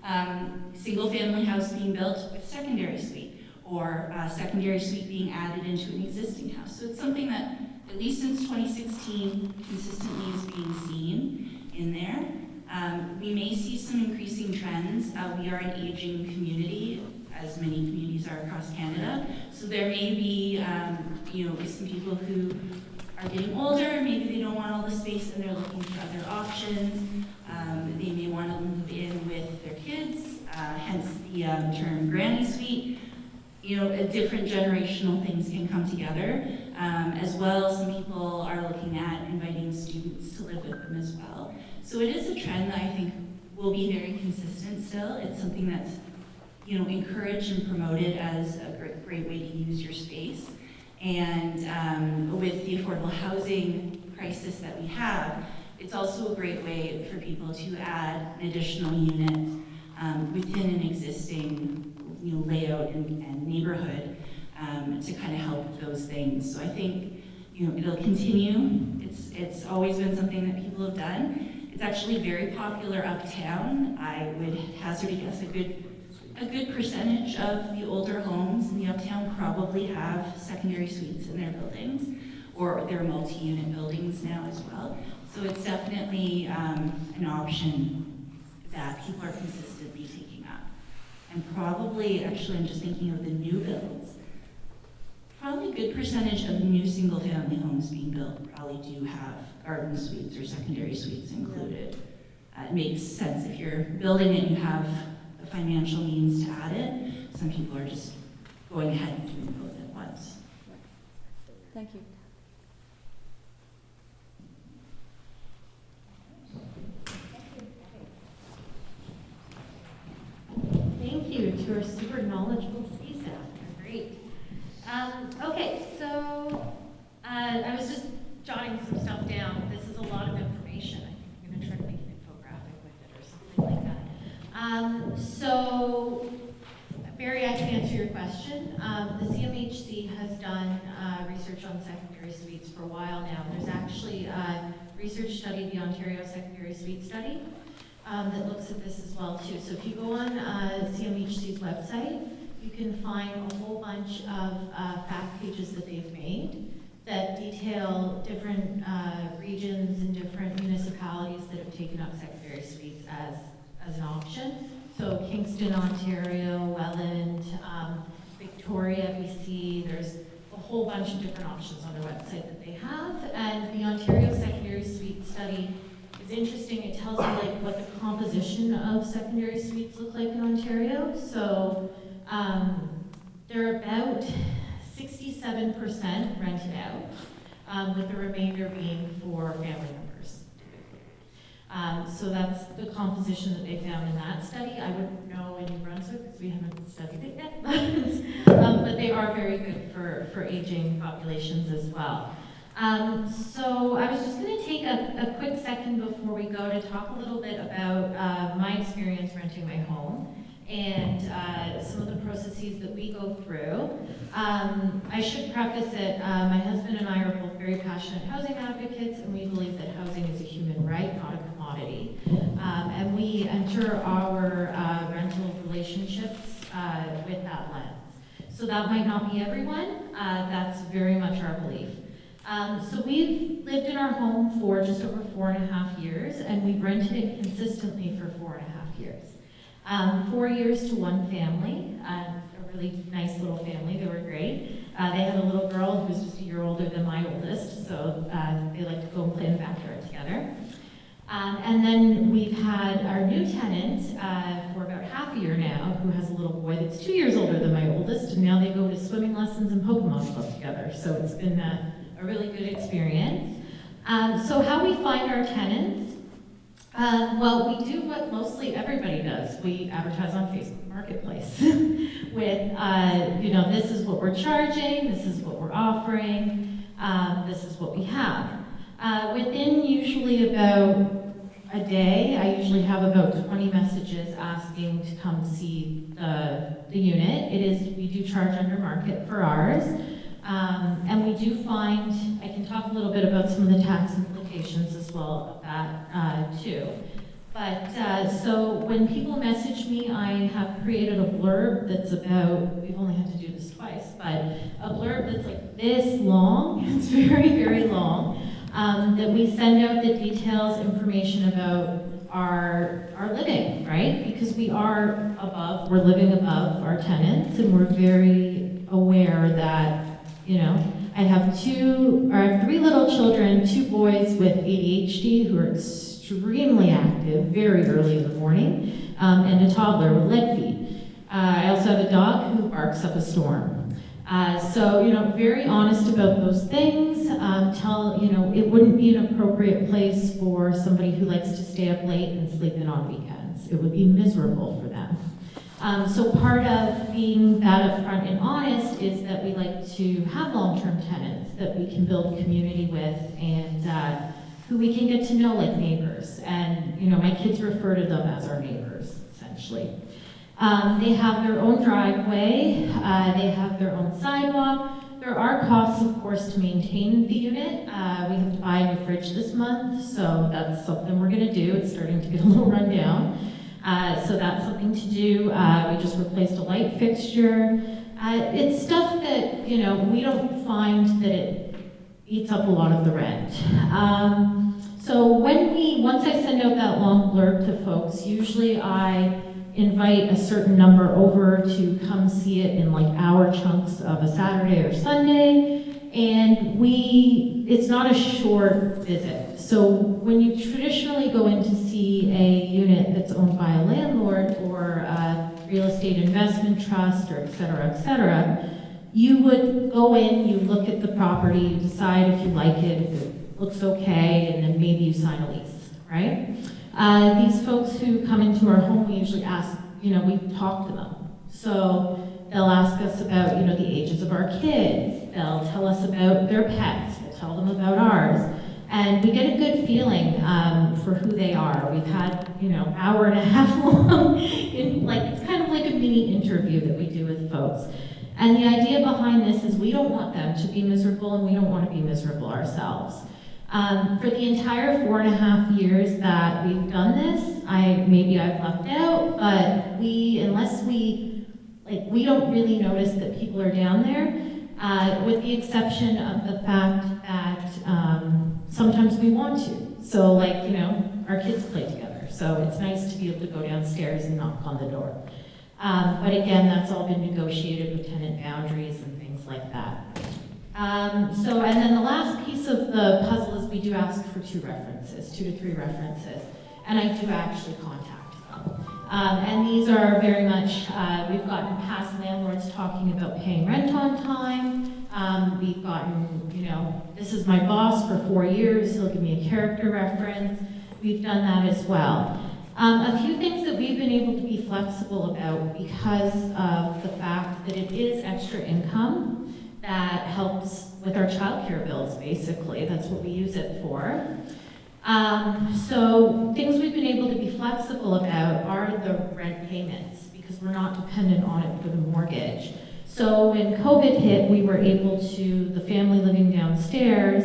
single-family house being built with secondary suite, or a secondary suite being added into an existing house. So it's something that, at least since 2016, consistently is being seen in there. We may see some increasing trends. We are an aging community, as many communities are across Canada. So there may be, some people who are getting older, maybe they don't want all the space and they're looking for other options. They may want to move in with their kids, hence the term granny suite. Different generational things can come together. As well, some people are looking at inviting students to live with them as well. So it is a trend that I think will be very consistent still. It's something that's, encouraged and promoted as a great way to use your space. And with the affordable housing crisis that we have, it's also a great way for people to add an additional unit within an existing layout and neighborhood to kind of help with those things. So I think it'll continue. It's always been something that people have done. It's actually very popular uptown. I would hazard a guess a good percentage of the older homes in the uptown probably have secondary suites in their buildings, or they're multi-unit buildings now as well. So it's definitely an option that people are consistently taking up. And probably, actually, I'm just thinking of the new builds. Probably a good percentage of new single-family homes being built probably do have garden suites or secondary suites included. It makes sense if you're building it and you have the financial means to add it. Some people are just going ahead and doing both at once. Thank you. Thank you to our super knowledgeable ski staff. They're great. Okay, so I was just jotting some stuff down. This is a lot of information. I think I'm going to try to make an infographic with it or something like that. So, Barry, I can answer your question. The CMHC has done research on secondary suites for a while now. There's actually a research study, the Ontario Secondary Suite Study, that looks at this as well too. So if you go on CMHC's website, you can find a whole bunch of fact pages that they've made that detail different regions and different municipalities that have taken up secondary suites as an option. So Kingston, Ontario, Welland, Victoria, BC, there's a whole bunch of different options on their website that they have. And the Ontario Secondary Suite Study is interesting. It tells you what the composition of secondary suites look like in Ontario. So they're about 67% rented out, with the remainder being for family members. So that's the composition that they found in that study. I wouldn't know in New Brunswick because we haven't studied it yet, but they are very good for aging populations as well. So I was just going to take a quick second before we go to talk a little bit about my experience renting my home and some of the processes that we go through. I should preface it, my husband and I are both very passionate housing advocates, and we believe that housing is a human right, not a commodity. And we enter our rental relationships with that lens. So that might not be everyone, that's very much our belief. So we've lived in our home for just over 4.5 years, and we've rented it consistently for 4.5 years. 4 years to one family, a really nice little family. They were great. They had a little girl who was just a year older than my oldest, so they like to go and play in the backyard together. And then we've had our new tenant for about half a year now, who has a little boy that's 2 years older than my oldest, and now they go to swimming lessons and Pokemon Club together. So it's been a really good experience. So how we find our tenants? Well, we do what mostly everybody does. We advertise on Facebook Marketplace with, this is what we're charging, this is what we're offering, this is what we have. Within usually about a day, I usually have about 20 messages asking to come see the unit. We do charge under market for ours. And we do find, I can talk a little bit about some of the tax implications as well of that too. But so when people message me, I have created a blurb that's about, we've only had to do this twice, but a blurb that's like this long, it's very, very long, that we send out the details, information about our living, right? Because we're living above our tenants, and we're very aware that, I have 3 little children, 2 boys with ADHD who are extremely active very early in the morning, and a toddler with lead feet. I also have a dog who barks up a storm. So, very honest about those things. It wouldn't be an appropriate place for somebody who likes to stay up late and sleep in on weekends. It would be miserable for them. So part of being that upfront and honest is that we like to have long-term tenants that we can build community with and who we can get to know like neighbors. And, my kids refer to them as our neighbors, essentially. They have their own driveway, they have their own sidewalk. There are costs, of course, to maintain the unit. We have to buy a new fridge this month, so that's something we're gonna do. It's starting to get a little run down. So that's something to do. We just replaced a light fixture. It's stuff that, we don't find that it eats up a lot of the rent. So once I send out that long blurb to folks, usually I invite a certain number over to come see it in like hour chunks of a Saturday or Sunday. And it's not a short visit. So when you traditionally go in to see a unit that's owned by a landlord or a real estate investment trust or et cetera, you would go in, you look at the property, you decide if you like it, if it looks okay, and then maybe you sign a lease, right? These folks who come into our home, we usually ask, we talk to them. So they'll ask us about, the ages of our kids. They'll tell us about their pets. We'll tell them about ours. And we get a good feeling for who they are. We've had, hour and a half long, it's kind of like a mini interview that we do with folks. And the idea behind this is we don't want them to be miserable, and we don't want to be miserable ourselves. For the entire 4.5 years that we've done this, maybe I've left out, but we don't really notice that people are down there, with the exception of the fact that sometimes we want to. So our kids play together, so it's nice to be able to go downstairs and knock on the door. But again, that's all been negotiated with tenant boundaries and things like that. And then the last piece of the puzzle is we do ask for 2 to 3 references, and I do actually contact them. And these are very much, we've gotten past landlords talking about paying rent on time. We've gotten, this is my boss for 4 years, he'll give me a character reference. We've done that as well. A few things that we've been able to be flexible about because of the fact that it is extra income that helps with our childcare bills, basically. That's what we use it for. So things we've been able to be flexible about are the rent payments because we're not dependent on it for the mortgage. So when COVID hit, we were able to, the family living downstairs,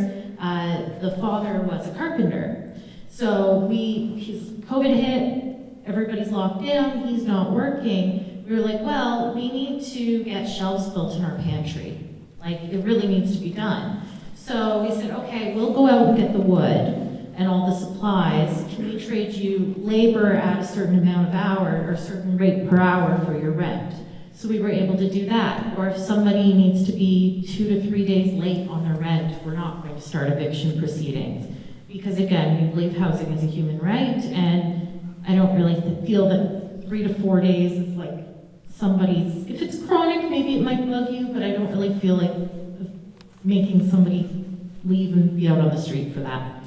the father was a carpenter. So COVID hit, everybody's locked down, he's not working. We were like, well, we need to get shelves built in our pantry. It really needs to be done. So we said, okay, we'll go out and get the wood and all the supplies. Can we trade you labor at a certain amount of hour or a certain rate per hour for your rent? So we were able to do that. Or if somebody needs to be 2 to 3 days late on their rent, we're not going to start eviction proceedings. Because again, we believe housing is a human right, and I don't really feel that 3 to 4 days is somebody's, if it's chronic, maybe it might bug you, but I don't really feel like making somebody leave and be out on the street for that.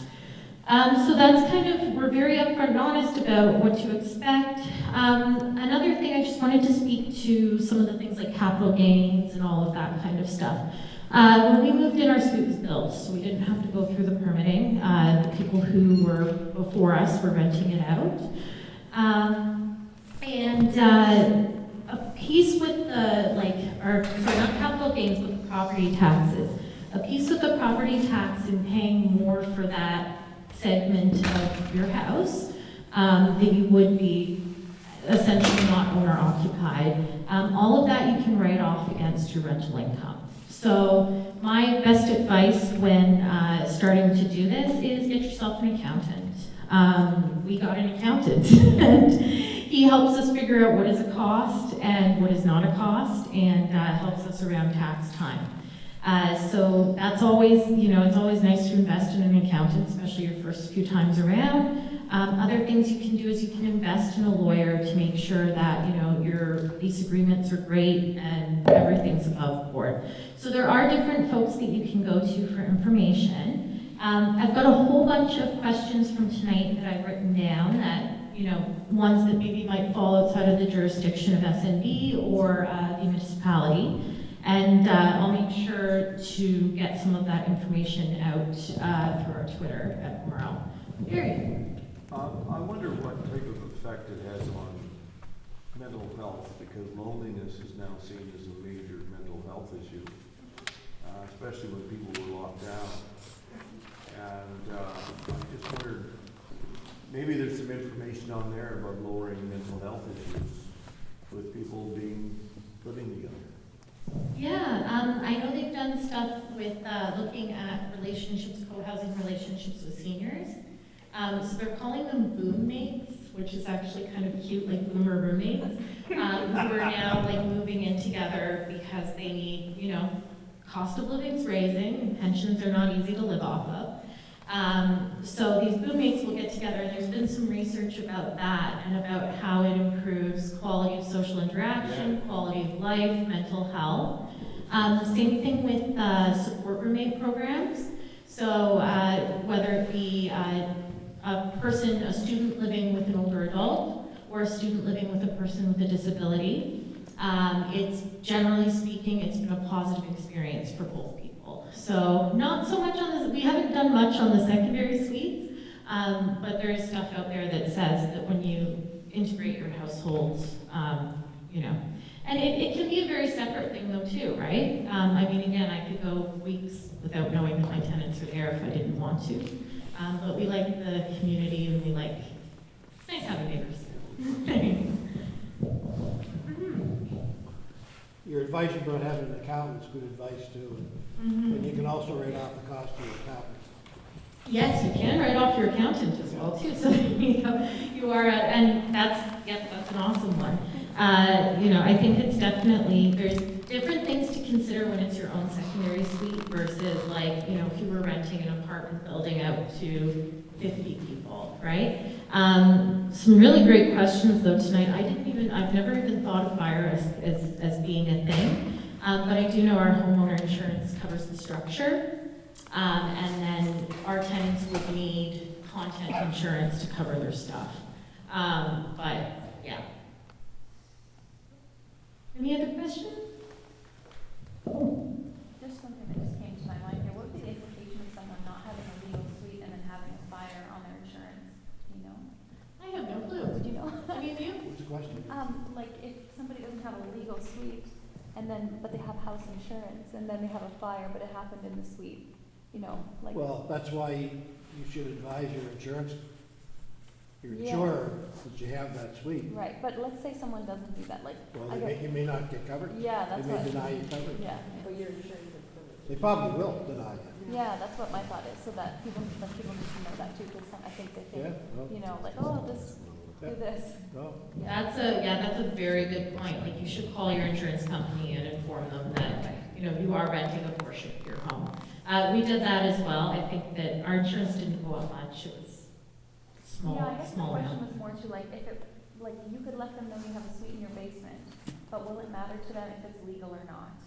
So that's kind of, we're very upfront and honest about what to expect. Another thing, I just wanted to speak to some of the things like capital gains and all of that kind of stuff. When we moved in, our suite was built, so we didn't have to go through the permitting. The people who were before us were renting it out. A piece with the, not capital gains, but the property taxes. A piece with the property tax and paying more for that segment of your house that you would be essentially not owner occupied. All of that you can write off against your rental income. So my best advice when starting to do this is get yourself an accountant. We got an accountant and he helps us figure out what is a cost and what is not a cost, and helps us around tax time. So that's always, it's always nice to invest in an accountant, especially your first few times around. Other things you can do is you can invest in a lawyer to make sure that, your lease agreements are great and everything's above board. So there are different folks that you can go to for information. I've got a whole bunch of questions from tonight that I've written down that, ones that maybe might fall outside of the jurisdiction of SNB or the municipality. And I'll make sure to get some of that information out through our Twitter at Morel. Gary? I wonder what type of effect it has on mental health, because loneliness is now seen as a major mental health issue, especially when people were locked down. And I just wondered, maybe there's some information on there about lowering mental health issues with people living together. Yeah, I know they've done stuff with looking at relationships, co-housing relationships with seniors. So they're calling them boom mates, which is actually kind of cute, like boomer roommates, who are now moving in together because they need, cost of living's raising, and pensions are not easy to live off of. So these boom mates will get together, and there's been some research about that and about how it improves quality of social interaction, quality of life, mental health. The same thing with support roommate programs. So whether it be a student living with an older adult, or a student living with a person with a disability, it's generally speaking, it's been a positive experience for both people. So not so much on this, we haven't done much on the secondary suites, but there's stuff out there that says that when you integrate your households, and it can be a very separate thing though too, right? Again, I could go weeks without knowing that my tenants are there if I didn't want to. But we like the community, and it's nice having neighbors. Your advice about having an accountant is good advice too. And you can also write off the cost of your accountant. Yes, you can write off your accountant as well too. So you are, and that's an awesome one. I think it's definitely, there's different things to consider when it's your own secondary suite versus if you were renting an apartment building out to 50 people, right? Some really great questions though tonight. I've never even thought of fire as being a thing, but I do know our homeowner insurance covers the structure, and then our tenants would need content insurance to cover their stuff. But yeah. Any other questions? Just something that just came to my mind here. What would be the implication of someone not having a legal suite and then having a fire on their insurance? Do you know? I have no clue. Do you know? You? What's the question? If somebody doesn't have a legal suite, but they have house insurance, and then they have a fire, but it happened in the suite, Well, that's why you should advise your insurance, your Yeah. insurer, that you have that suite. Right, but let's say someone doesn't do that, Well, you may not get covered. Yeah, that's They what. may deny you coverage. Yeah, But your insurance is covered. They probably will deny you. yeah, that's what my thought is, so that people need to know that too, because I think they Yeah, think, well, do this. no. That's a very good point. You should call your insurance company and inform them that, you are renting a portion of your home. We did that as well. I think that our insurance didn't go up much. It was small, Yeah, I guess my small question amount. was more to if you could let them know you have a suite in your basement, but but will it matter to them if it's legal or not?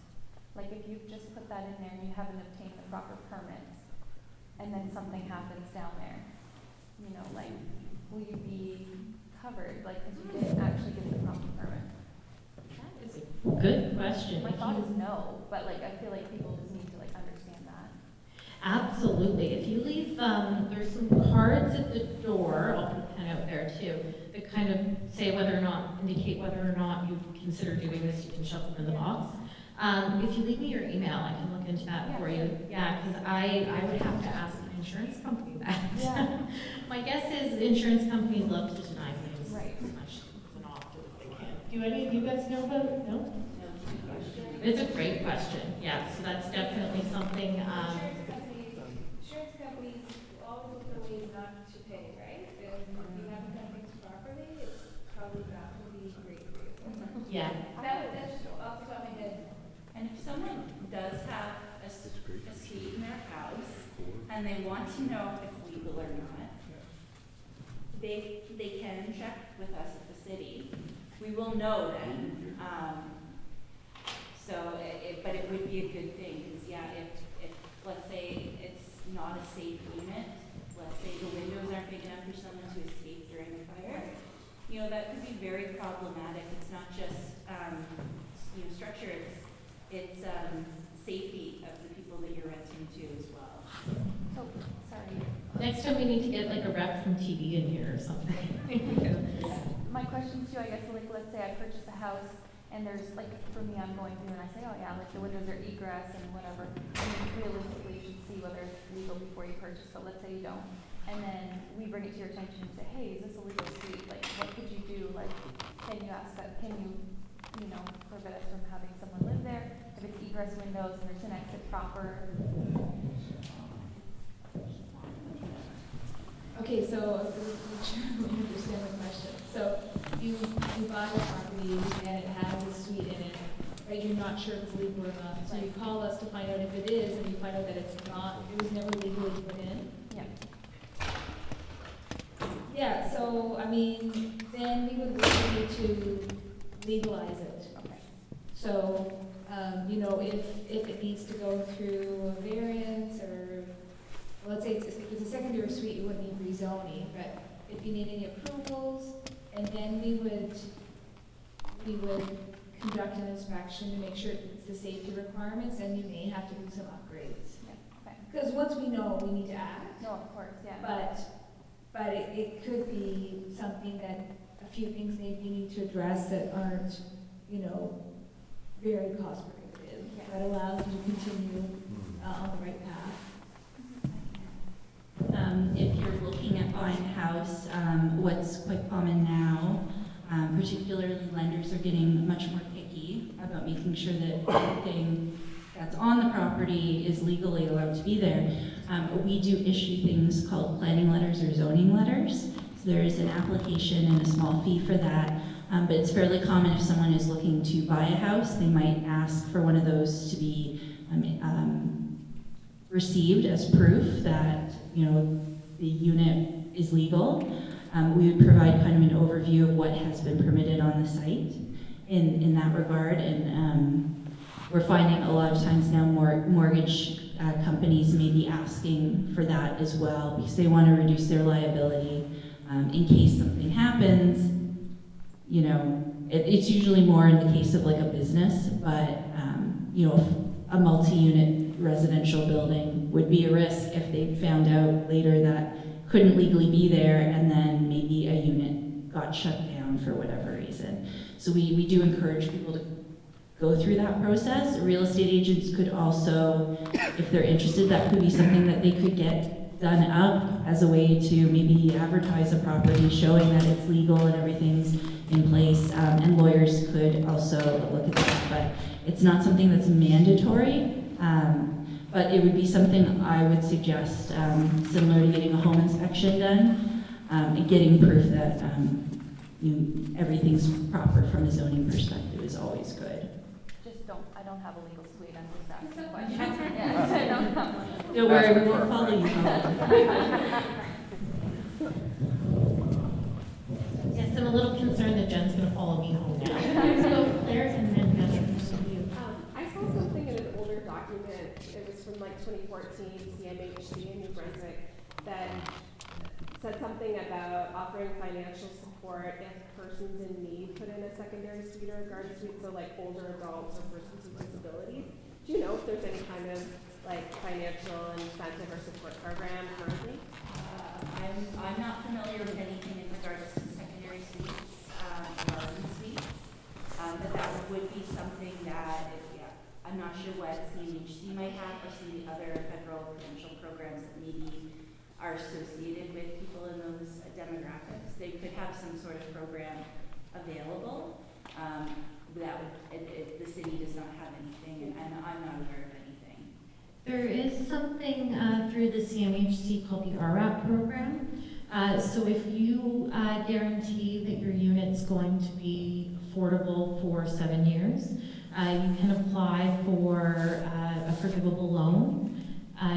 Like if you've just put that in there and you haven't obtained the proper permits, and then something happens down there, you know, like, will you be covered, like, because you didn't actually get the proper permit? That is a good question. My If thought you- is no, but like, I feel like people just need to like understand that. Absolutely. If you leave, there's some cards at the door, I'll put a pen out there too, that kind of say whether or not, indicate whether or not you consider doing this, you can shove them in the box. If you leave me your email, I can look into that for you. Yeah, because I would have to ask an insurance company that. Yeah. My guess is insurance companies love to deny things Right. as much as often as they can. Do any of you guys know about it? No? It's a great question. Yeah, so that's definitely something, Insurance companies always look for ways not to pay, right? And if you haven't done things properly, it's probably not going to be great for you. yeah. That's just off the top of my head. And if someone does have a suite in their house and they want to know if it's legal or not, they can check with us at the city. We will know then. But it would be a good thing, because yeah, if let's say it's not a safe unit, let's say the windows aren't big enough for someone to escape during a fire, you know, that could be very problematic. It's not just structure, it's safety of the people that you're renting to as well. So, sorry. Next time we need to get like a rep from TV in here or something. My question too, I guess, like, let's say I purchase a house and there's like, for me, I'm going through and I say, oh yeah, like the windows are egress and whatever. I mean, realistically, you should see whether it's legal before you purchase, but let's say you don't. And then we bring it to your attention and say, hey, is this a legal suite? Like, what could you do? Like, can you ask that, can you, prevent us from having someone live there? If it's egress windows and there's an exit proper. Okay, so I'm sure I understand the question. So you buy a property and it has a suite in it, but you're not sure if it's legal or not. So you call us to find out if it is, and you find out that it's not, it was never legally put in. Yeah. Yeah, so, I mean, then we would really need to legalize it. Okay. So, if it needs to go through a variance or, let's say if it's a secondary suite, you wouldn't need rezoning, but if you need any approvals, and then we would conduct an inspection to make sure it's the safety requirements, and you may have to do some upgrades. Yeah, okay. Because once we know, we need to act. No, of course, yeah. But it could be something that a few things maybe you need to address that aren't, very cost prohibitive, that allows you to continue on the right path. If you're looking at buying a house, what's quite common now, particularly lenders are getting much more picky about making sure that everything that's on the property is legally allowed to be there. We do issue things called planning letters or zoning letters. So there is an application and a small fee for that. But it's fairly common if someone is looking to buy a house, they might ask for one of those to be received as proof that the unit is legal. We would provide kind of an overview of what has been permitted on the site in that regard, and we're finding a lot of times now mortgage companies may be asking for that as well because they want to reduce their liability in case something happens. It's usually more in the case of like a business, but a multi-unit residential building would be a risk if they found out later that couldn't legally be there and then maybe a unit got shut down for whatever reason. So we do encourage people to go through that process. Real estate agents could also, if they're interested, that could be something that they could get done up as a way to maybe advertise a property showing that it's legal and everything's in place, and lawyers could also look at that, but it's not something that's mandatory, but it would be something I would suggest, similar to getting a home inspection done, and getting proof that everything's proper from a zoning perspective is always good. I don't have a legal suite, I'm just asking questions. Yeah, I don't have one. Don't worry, we won't follow you home. Yes, I'm a little concerned that Jen's gonna follow me home now. So Claire and like 2014 CMHC in New Brunswick that said something about offering financial support if persons in need put in a secondary suite or a garden suite, so like older adults or persons with disabilities. Do you know if there's any kind of like financial incentive or support program currently? I'm not familiar with anything in regards to secondary suites, garden suites, but that would be something that, I'm not sure what CMHC might have or some of the other federal provincial programs that maybe are associated with people in those demographics. They could have some sort of program available. That would, the city does not have anything, and I'm not aware of anything. There is something through the CMHC called the RRAP program. So if you guarantee that your unit's going to be affordable for 7 years, you can apply for a forgivable loan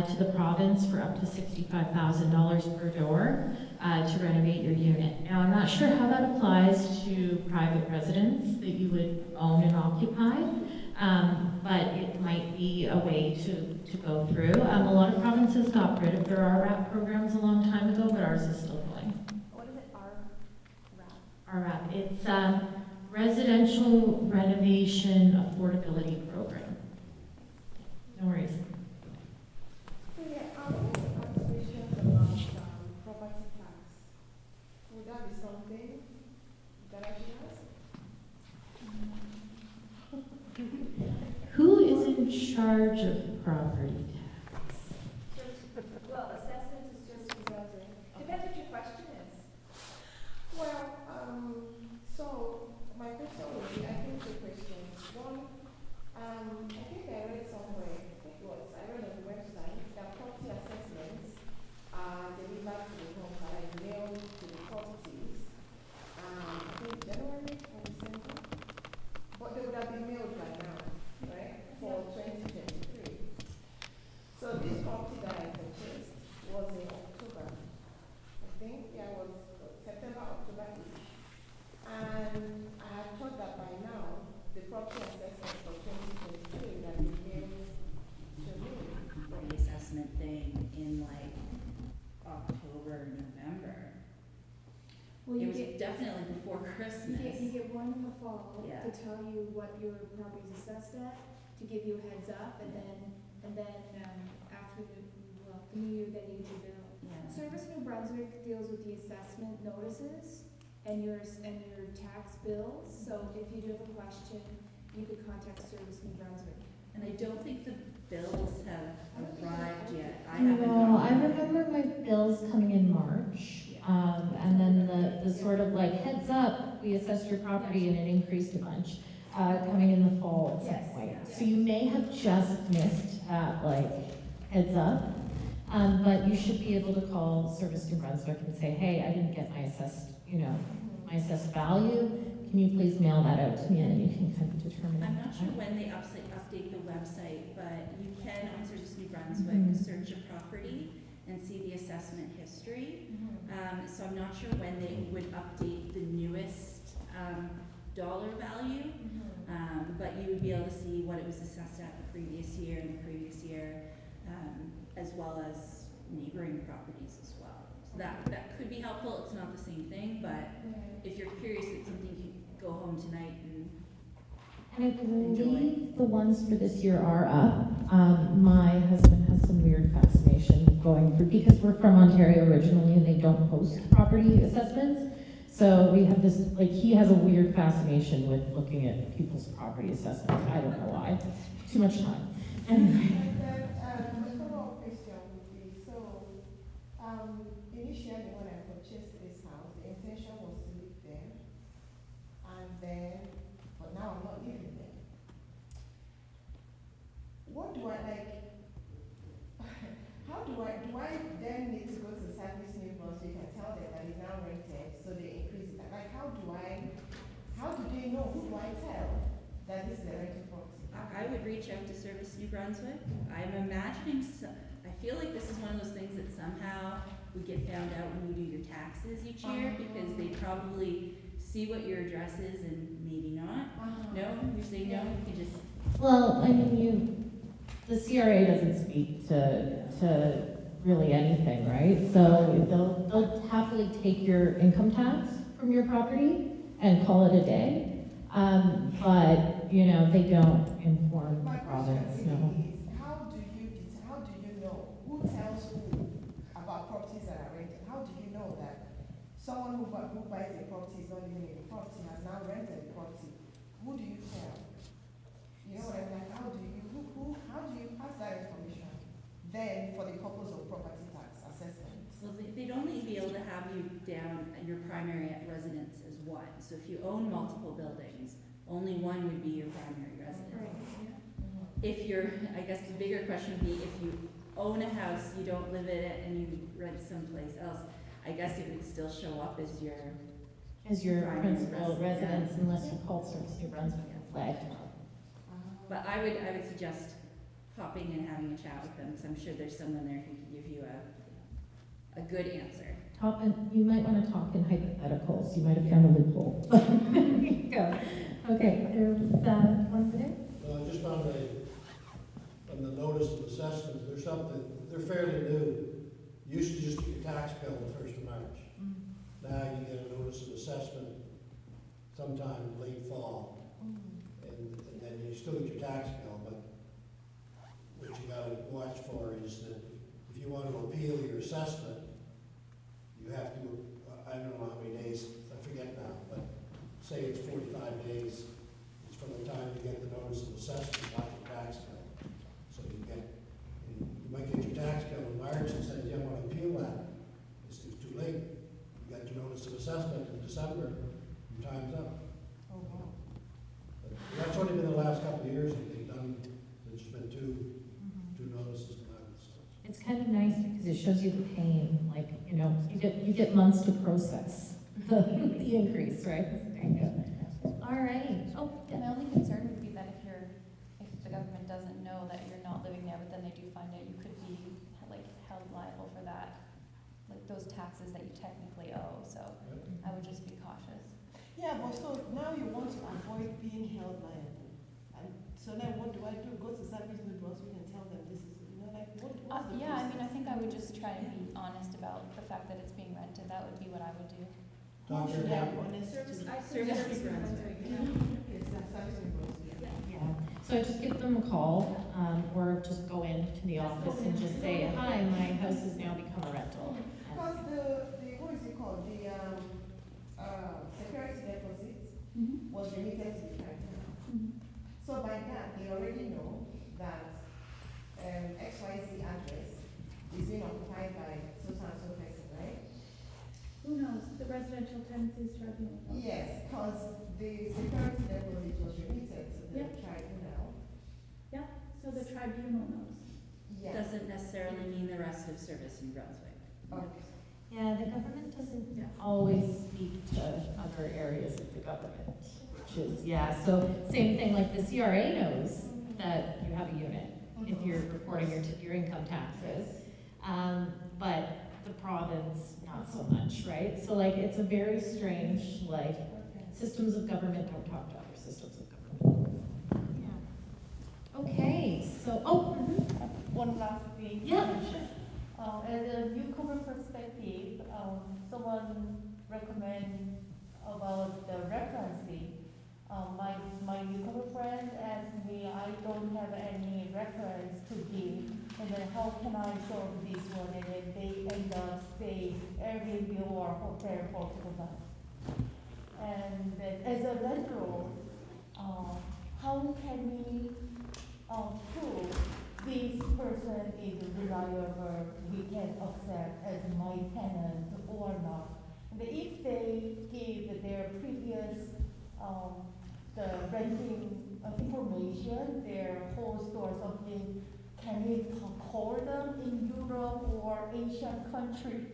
to the province for up to $65,000 per door to renovate your unit. Now, I'm not sure how that applies to private residents that you would own and occupy, but it might be a way to go through. A lot of provinces got rid of their RRAP programs a long time ago, but ours is still going. What is it, RRAP? RRAP, it's Residential Renovation Affordability Program. No worries. So yeah, I want to ask questions about property tax. Would that be something that I should ask? Who is in charge of property tax? Well, assessment is just Brunswick. Depends what your question is. Well, so my question would be, I think two questions. One, I think I read somewhere, I read on the website, that property assessments are delivered to the home by mail to the properties, I think January or December. But they would have been mailed by now, right, for 2023. So this property that I purchased was in October. I think, yeah, it was September, October-ish. And I had thought that by now, the property assessment for 2023 would have been mailed to me. The assessment thing in like October, November. Well, It you was get, definitely before Christmas. you get one in the fall Yeah. to tell you what your property's assessed at, to give you a heads up, and then after the new year, then you get your bill. Yeah. Service New Brunswick deals with the assessment notices and your tax bills, so if you do have a question, you could contact Service New Brunswick. And I don't think the bills have arrived yet. I haven't. No, I gotten them. remember my bills coming in March. And then the sort of like, heads up, we assessed your property and it increased a bunch, coming in the fall at some point. So you may have just missed that, like, heads up. But you should be able to call Service New Brunswick and say, hey, I didn't get my assessed value. Can you please mail that out to me, and then you can kind of determine. I'm not sure when they update the website, but you can on Service New Brunswick search a property and see the assessment history. So I'm not sure when they would update the newest dollar value, but you would be able to see what it was assessed at the previous year and the previous year, as well as neighboring properties as well. So that could be helpful. It's not the same thing, but if you're curious, it's something you can go home tonight and I believe the ones for this year are up. My husband has some weird fascination going through, because we're from Ontario originally and they don't post property assessments. So we have this, like, he has a weird fascination with looking at people's property assessments. I don't know why. Too much time. Anyway. My follow-up question would be, so, initially when I purchased this house, the intention was to live there, and then, but now I'm not living there. What do I like, do I then need to go to Service New Brunswick and tell them that it's now rented, so they increase it? Like, how do they know, who do I tell that this is a rented property? I would reach out to Service New Brunswick. I'm imagining, I feel like this is one of those things that somehow would get found out when you do your taxes each year, because they probably see what your address is and maybe not. No, you're saying no, you just. Well, I mean, the CRA doesn't speak to really anything, right? So they'll happily take your income tax from your property and call it a day. But, you know, they don't inform the province, no. How do you know, who tells who about properties that are rented? How do you know that someone who buys a property is not living in the property, has now rented the property? Who do you tell? You know what I mean? How do you pass that information? Then for the purpose of property tax assessment? Well, they'd only be able to have you down at your primary residence as one. So if you own multiple buildings, only one would be your primary residence. If you're, I guess the bigger question would be if you own a house, you don't live in it, and you rent someplace else, I guess it would still show up as your primary principal residence unless you call Service New Brunswick and flag. But I would suggest popping and having a chat with them, because I'm sure there's someone there who can give you a good answer. You might want to talk in hypotheticals. You might have found a loophole. There you go. Okay, there was one there. I just found on the notice of assessments, there's something, they're fairly new. You used to just get your tax bill the 1st of March. Now you get a notice of assessment sometime late fall. And then you still get your tax bill, but what you gotta watch for is that if you want to appeal your assessment, you have to, I don't know how many days, I forget now, but say it's 45 days, it's from the time you get the notice of assessment, not your tax bill. So you might get your tax bill in March and say, yeah, I want to appeal that. It's too late. You got your notice of assessment in December, your time's up. Oh, wow. But that's only been the last couple of years that they've done, there's just been two notices come out, so. It's kind of nice because it shows you the pain, like, you know, you get months to process the increase, right? There you go. All right. Oh, My only concern would be that if the government doesn't know that you're not living there, but then they do find out, you could be like held liable for that, like those taxes that you technically owe, so I would just be cautious. Yeah, but so now you want to avoid being held liable. And so then what do? Go to Service New Brunswick and tell them this is, you know, like, what's the Yeah, I process? mean, I think I would just try to be honest about the fact that it's being rented, that would be what I would do. Who should Dr. have honest Service, to- I Service Service New New Brunswick. Brunswick, Okay, so Service New Brunswick. yeah. So just give them a call, or just go into the office and just say, hi, my house has now become a rental. Because what is it called? The security deposit was remitted to the tribunal. So by that, they already know that XYZ address is being occupied by so and so person, right? Who knows? The Residential Tenancies Tribunal. knows. Yes, because the security deposit was remitted to the Yeah. tribunal. Yeah, so the tribunal knows. Yes. Doesn't necessarily mean the rest of Service New Brunswick. Okay. Yeah, the government doesn't always speak to other areas of the government, which is, so same thing, like the CRA knows that you have a unit if you're reporting your income taxes, but the province, not so much, right? So like, it's a very strange, like, systems of government don't talk to other systems of government. Yeah. Okay, so, One last thing. Yeah, sure. As a newcomer perspective, someone recommend about the referencing. My newcomer friend asked me, I don't have any reference to give, and then how can I solve this one? And then they end up staying Airbnb or hotel for 2 months. And then as a landlord, how can we prove this person is reliable, we can accept as my tenant or not? And if they give their previous the renting information, their host or something, can we call them in Europe or Asian country?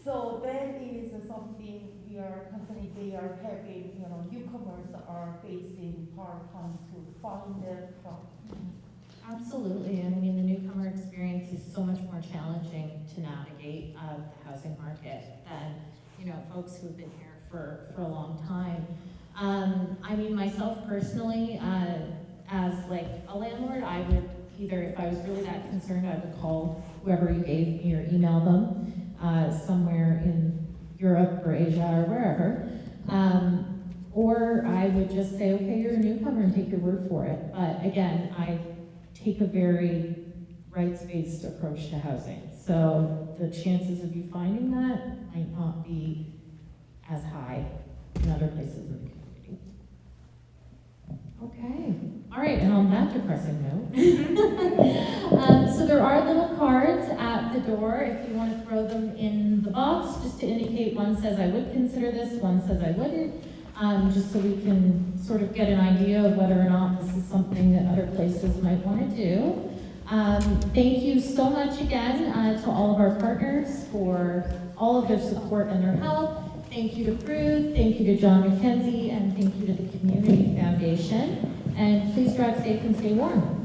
So that is something we are constantly, they are having, newcomers are facing hard time to find them from. Absolutely, and I mean, the newcomer experience is so much more challenging to navigate the housing market than, folks who've been here for a long time. I mean, myself personally, as like a landlord, I would either if I was really that concerned, I would call whoever you gave me or email them, somewhere in Europe or Asia or wherever. Or I would just say, okay, you're a newcomer and take your word for it. But again, I take a very rights-based approach to housing. So the chances of you finding that might not be as high in other places in the community. Okay, all right, and on that depressing note, so there are little cards at the door if you want to throw them in the box, just to indicate one says I would consider this, one says I wouldn't, just so we can sort of get an idea of whether or not this is something that other places might want to do. Thank you so much again to all of our partners for all of their support and their help. Thank you to Prude, thank you to John McKenzie, and thank you to the Community Foundation. And please drive safe and stay warm.